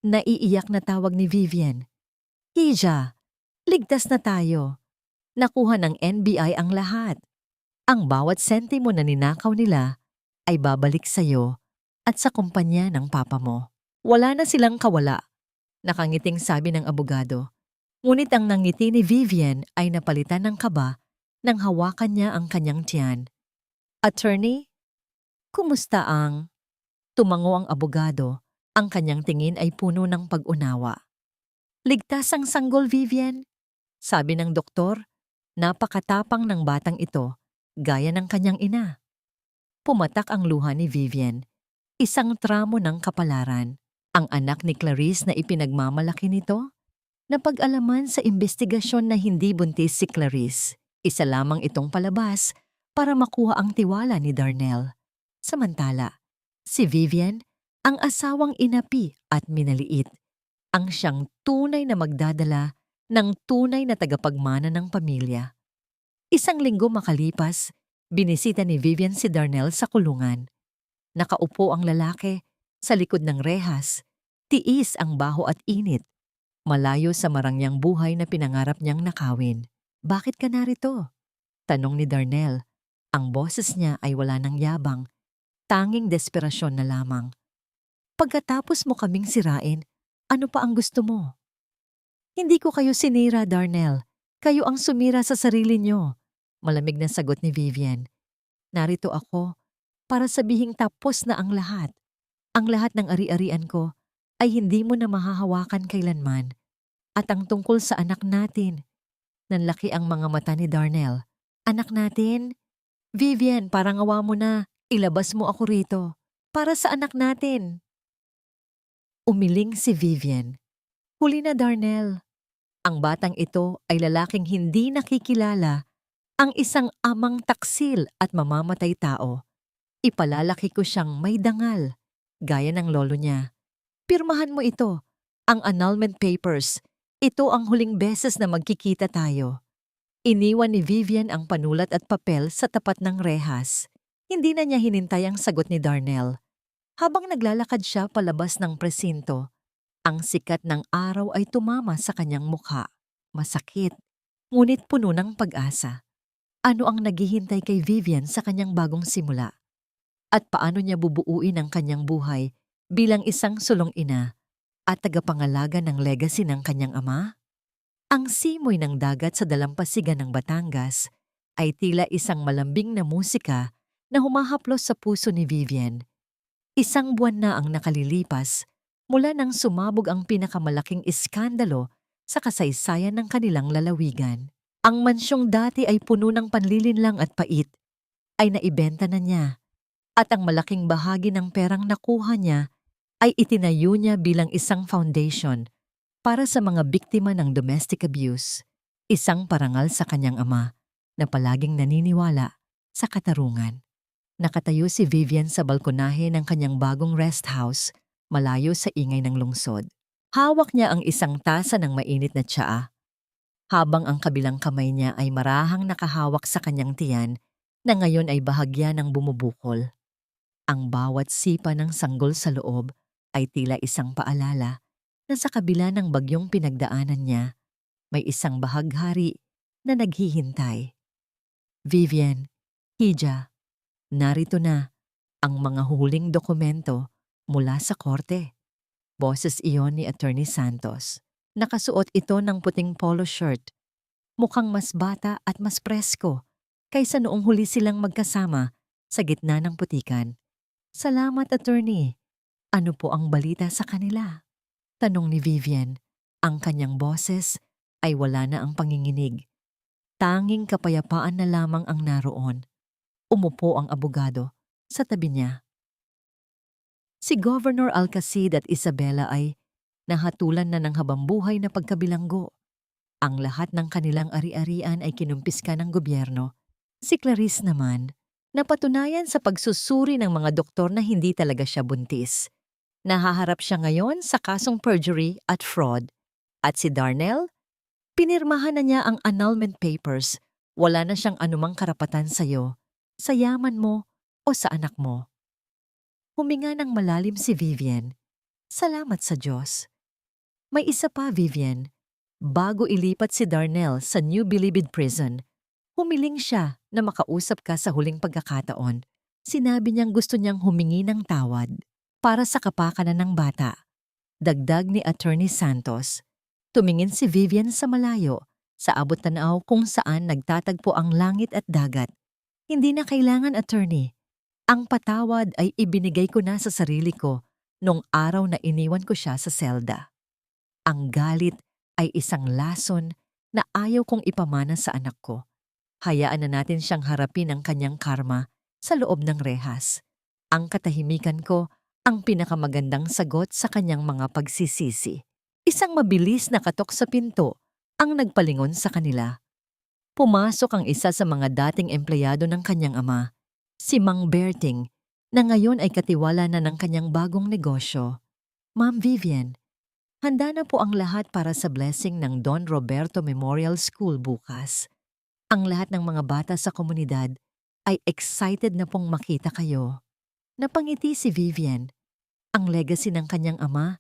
naiiyak na tawag ni Vivian. "Hija, ligtas na tayo. Nakuha ng NBI ang lahat. Ang bawat sentimo na ninakaw nila ay babalik sa'yo at sa kumpanya ng papa mo. Wala na silang kawala," nakangiting sabi ng abogado. Ngunit ang nangiti ni Vivian ay napalitan ng kaba nang hawakan niya ang kanyang tiyan. "Attorney, kumusta ang..." Tumango ang abogado, ang kanyang tingin ay puno ng pag-unawa. "Ligtas ang sanggol, Vivian," sabi ng doktor. Napakatapang ng batang ito, gaya ng kanyang ina. Pumatak ang luha ni Vivian, isang tramo ng kapalaran. Ang anak ni Clarice na ipinagmamalaki nito, napag-alaman sa investigasyon na hindi buntis si Clarice. Isa lamang itong palabas para makuha ang tiwala ni Darnell. Samantala, si Vivian, ang asawang inapi at minaliit, ang siyang tunay na magdadala ng tunay na tagapagmana ng pamilya. Isang linggo makalipas, binisita ni Vivian si Darnell sa kulungan. Nakaupo ang lalaki sa likod ng rehas, tiis ang baho at init, malayo sa marangyang buhay na pinangarap niyang nakawin. "Bakit ka narito?" tanong ni Darnell. Ang boses niya ay wala ng yabang, tanging desperasyon na lamang. "Pagkatapos mo kaming sirain, ano pa ang gusto mo?" "Hindi ko kayo sinira, Darnell. Kayo ang sumira sa sarili niyo," malamig na sagot ni Vivian. "Narito ako para sabihing tapos na ang lahat. Ang lahat ng ari-arian ko ay hindi mo na mahahawakan kailanman. At ang tungkol sa anak natin." Nanlaki ang mga mata ni Darnell. "Anak natin? Vivian, parang awa mo na. Ilabas mo ako rito. Para sa anak natin." Umiling si Vivian. "Huli na, Darnell. Ang batang ito ay lalaking hindi nakikilala, ang isang amang taksil at mamamatay tao. Ipalalaki ko siyang may dangal, gaya ng lolo niya. Pirmahan mo ito, ang annulment papers. Ito ang huling beses na magkikita tayo." Iniwan ni Vivian ang panulat at papel sa tapat ng rehas. Hindi na niya hinintay ang sagot ni Darnell. Habang naglalakad siya palabas ng presinto, ang sikat ng araw ay tumama sa kanyang mukha. Masakit, ngunit puno ng pag-asa. Ano ang naghihintay kay Vivian sa kanyang bagong simula? At paano niya bubuuin ang kanyang buhay bilang isang sulong ina at tagapangalaga ng legacy ng kanyang ama? Ang simoy ng dagat sa dalampasigan ng Batangas ay tila isang malambing na musika na humahaplos sa puso ni Vivian. Isang buwan na ang nakalilipas mula nang sumabog ang pinakamalaking iskandalo sa kasaysayan ng kanilang lalawigan. Ang mansyong dati ay puno ng panlilinlang at pait ay naibenta na niya, at ang malaking bahagi ng perang nakuha niya ay itinayo niya bilang isang foundation para sa mga biktima ng domestic abuse, isang parangal sa kanyang ama na palaging naniniwala sa katarungan. Nakatayo si Vivian sa balkonahe ng kanyang bagong rest house, malayo sa ingay ng lungsod. Hawak niya ang isang tasa ng mainit na tsaa. habang ang kabilang kamay niya ay marahang nakahawak sa kanyang tiyan na ngayon ay bahagya ng bumubukol. Ang bawat sipa ng sanggol sa loob ay tila isang paalala na sa kabila ng bagyong pinagdaanan niya, may isang bahaghari na naghihintay. Vivian, Hija, narito na ang mga huling dokumento mula sa korte. Boses iyon ni Attorney Santos. Nakasuot ito ng puting polo shirt. Mukhang mas bata at mas presko kaysa noong huli silang magkasama sa gitna ng putikan. Salamat, Attorney. Ano po ang balita sa kanila? Tanong ni Vivian. Ang kanyang boses ay wala na ang panginginig. Tanging kapayapaan na lamang ang naroon. Umupo ang abogado sa tabi niya. Si Governor Alcacid at Isabela ay nahatulan na ng habambuhay na pagkabilanggo. Ang lahat ng kanilang ari-arian ay kinumpiska ng gobyerno. Si Clarice naman, napatunayan sa pagsusuri ng mga doktor na hindi talaga siya buntis. Nahaharap siya ngayon sa kasong perjury at fraud. At si Darnell, pinirmahan na niya ang annulment papers. Wala na siyang anumang karapatan sa'yo, sa yaman mo o sa anak mo. Huminga ng malalim si Vivian. Salamat sa Diyos. May isa pa, Vivian. Bago ilipat si Darnell sa New Bilibid Prison, humiling siya na makausap ka sa huling pagkakataon. Sinabi niyang gusto niyang humingi ng tawad para sa kapakanan ng bata. Dagdag ni Attorney Santos. Tumingin si Vivian sa malayo, sa abot tanaw kung saan nagtatagpo ang langit at dagat. Hindi na kailangan, Attorney. Ang patawad ay ibinigay ko na sa sarili ko nung araw na iniwan ko siya sa selda. Ang galit ay isang lason na ayaw kong ipamana sa anak ko. Hayaan na natin siyang harapin ang kanyang karma sa loob ng rehas. Ang katahimikan ko ang pinakamagandang sagot sa kanyang mga pagsisisi. Isang mabilis na katok sa pinto ang nagpalingon sa kanila. Pumasok ang isa sa mga dating empleyado ng kanyang ama, si Mang Berting, na ngayon ay katiwala na ng kanyang bagong negosyo. Ma'am Vivian, handa na po ang lahat para sa blessing ng Don Roberto Memorial School bukas. Ang lahat ng mga bata sa komunidad ay excited na pong makita kayo. Napangiti si Vivian. Ang legacy ng kanyang ama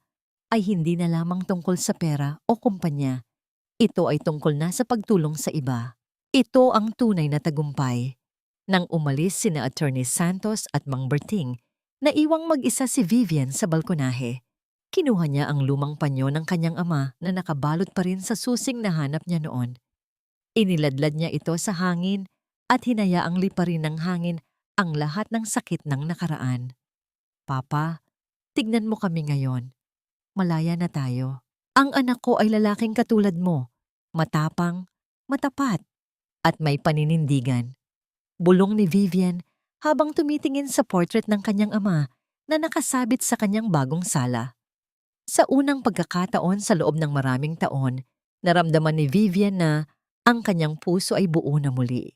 ay hindi na lamang tungkol sa pera o kumpanya. Ito ay tungkol na sa pagtulong sa iba. Ito ang tunay na tagumpay. Nang umalis sina Attorney Santos at Mang Berting, naiwang mag-isa si Vivian sa balkonahe. Kinuha niya ang lumang panyo ng kanyang ama na nakabalot pa rin sa susing nahanap niya noon. Iniladlad niya ito sa hangin at hinayaang liparin ng hangin ang lahat ng sakit ng nakaraan. Papa, tignan mo kami ngayon. Malaya na tayo. Ang anak ko ay lalaking katulad mo, matapang, matapat, at may paninindigan. Bulong ni Vivian habang tumitingin sa portrait ng kanyang ama na nakasabit sa kanyang bagong sala. Sa unang pagkakataon sa loob ng maraming taon, naramdaman ni Vivian na ang kanyang puso ay buo na muli.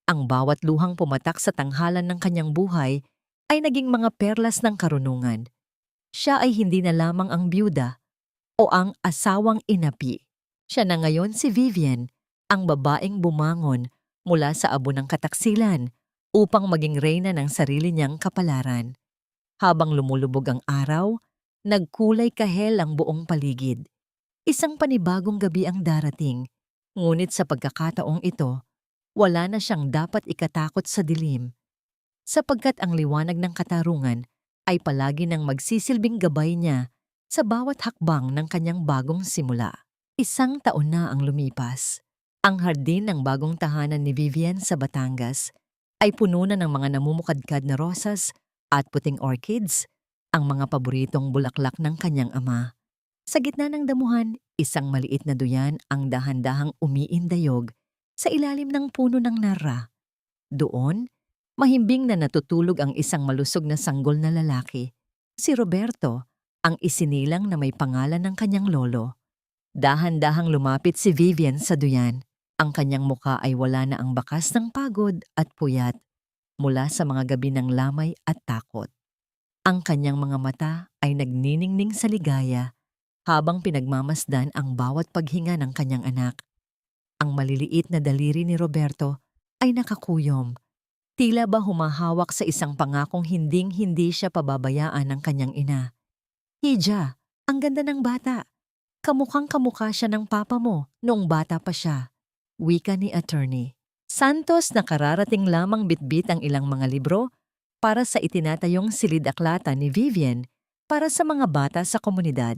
Ang bawat luhang pumatak sa tanghalan ng kanyang buhay ay naging mga perlas ng karunungan. Siya ay hindi na lamang ang byuda o ang asawang inapi. Siya na ngayon si Vivian, ang babaeng bumangon mula sa abo ng kataksilan upang maging reyna ng sarili niyang kapalaran. Habang lumulubog ang araw, nagkulay kahel ang buong paligid. Isang panibagong gabi ang darating, ngunit sa pagkakataong ito, wala na siyang dapat ikatakot sa dilim. Sapagkat ang liwanag ng katarungan ay palagi nang magsisilbing gabay niya sa bawat hakbang ng kanyang bagong simula. 1 taon na ang lumipas. Ang hardin ng bagong tahanan ni Vivian sa Batangas ay puno na ng mga namumukadkad na rosas at puting orchids, ang mga paboritong bulaklak ng kanyang ama. Sa gitna ng damuhan, isang maliit na duyan ang dahan-dahang umiindayog sa ilalim ng puno ng narra. Doon, mahimbing na natutulog ang isang malusog na sanggol na lalaki, si Roberto, ang isinilang na may pangalan ng kanyang lolo. Dahan-dahang lumapit si Vivian sa duyan. Ang kanyang muka ay wala na ang bakas ng pagod at puyat mula sa mga gabi ng lamay at takot. Ang kanyang mga mata ay nagniningning sa ligaya habang pinagmamasdan ang bawat paghinga ng kanyang anak. Ang maliliit na daliri ni Roberto ay nakakuyom. Tila ba humahawak sa isang pangakong hinding-hindi siya pababayaan ng kanyang ina. Hija, ang ganda ng bata. Kamukhang kamukha siya ng papa mo noong bata pa siya. Wika ni attorney. Santos na kararating lamang bitbit ang ilang mga libro para sa itinatayong silid-aklatan ni Vivian para sa mga bata sa komunidad.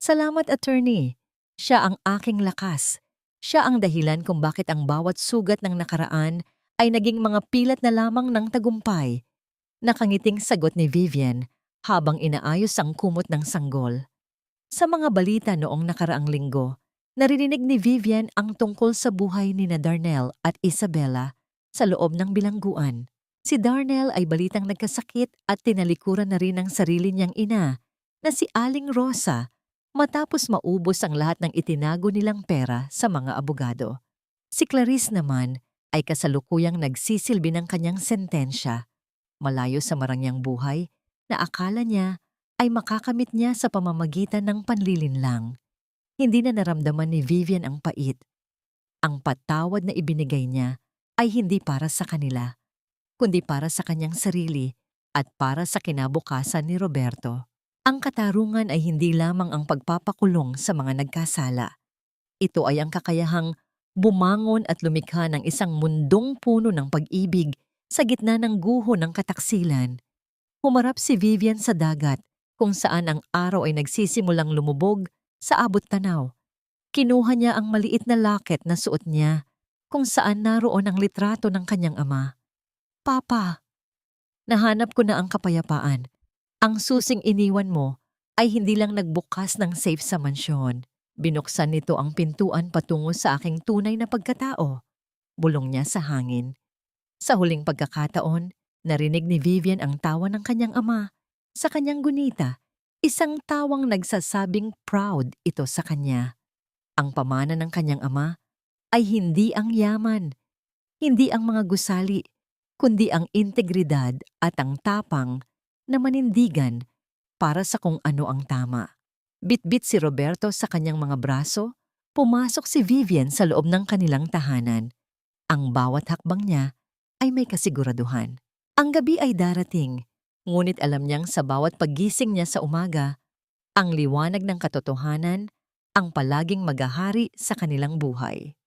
Salamat, attorney. Siya ang aking lakas. Siya ang dahilan kung bakit ang bawat sugat ng nakaraan ay naging mga pilat na lamang ng tagumpay. Nakangiting sagot ni Vivian habang inaayos ang kumot ng sanggol. Sa mga balita noong nakaraang linggo, narinig ni Vivian ang tungkol sa buhay ni Darnell at Isabella sa loob ng bilangguan. Si Darnell ay balitang nagkasakit at tinalikuran na rin ang sarili niyang ina na si Aling Rosa matapos maubos ang lahat ng itinago nilang pera sa mga abogado. Si Clarice naman ay kasalukuyang nagsisilbi ng kanyang sentensya, malayo sa marangyang buhay na akala niya ay makakamit niya sa pamamagitan ng panlilinlang. Hindi na naramdaman ni Vivian ang pait. Ang patawad na ibinigay niya ay hindi para sa kanila, kundi para sa kanyang sarili at para sa kinabukasan ni Roberto. Ang katarungan ay hindi lamang ang pagpapakulong sa mga nagkasala. Ito ay ang kakayahang bumangon at lumikha ng isang mundong puno ng pag-ibig sa gitna ng guho ng kataksilan. Humarap si Vivian sa dagat kung saan ang araw ay nagsisimulang lumubog sa abot tanaw. Kinuha niya ang maliit na locket na suot niya kung saan naroon ang litrato ng kanyang ama. Papa, nahanap ko na ang kapayapaan. Ang susing iniwan mo ay hindi lang nagbukas ng safe sa mansyon. Binuksan nito ang pintuan patungo sa aking tunay na pagkatao. Bulong niya sa hangin. Sa huling pagkakataon, narinig ni Vivian ang tawa ng kanyang ama. Sa kanyang gunita, isang tawang nagsasabing proud ito sa kanya. Ang pamana ng kanyang ama ay hindi ang yaman, hindi ang mga gusali, kundi ang integridad at ang tapang na manindigan para sa kung ano ang tama. Bitbit si Roberto sa kanyang mga braso, pumasok si Vivian sa loob ng kanilang tahanan. Ang bawat hakbang niya ay may kasiguraduhan. Ang gabi ay darating, ngunit alam niyang sa bawat paggising niya sa umaga, ang liwanag ng katotohanan ang palaging maghahari sa kanilang buhay.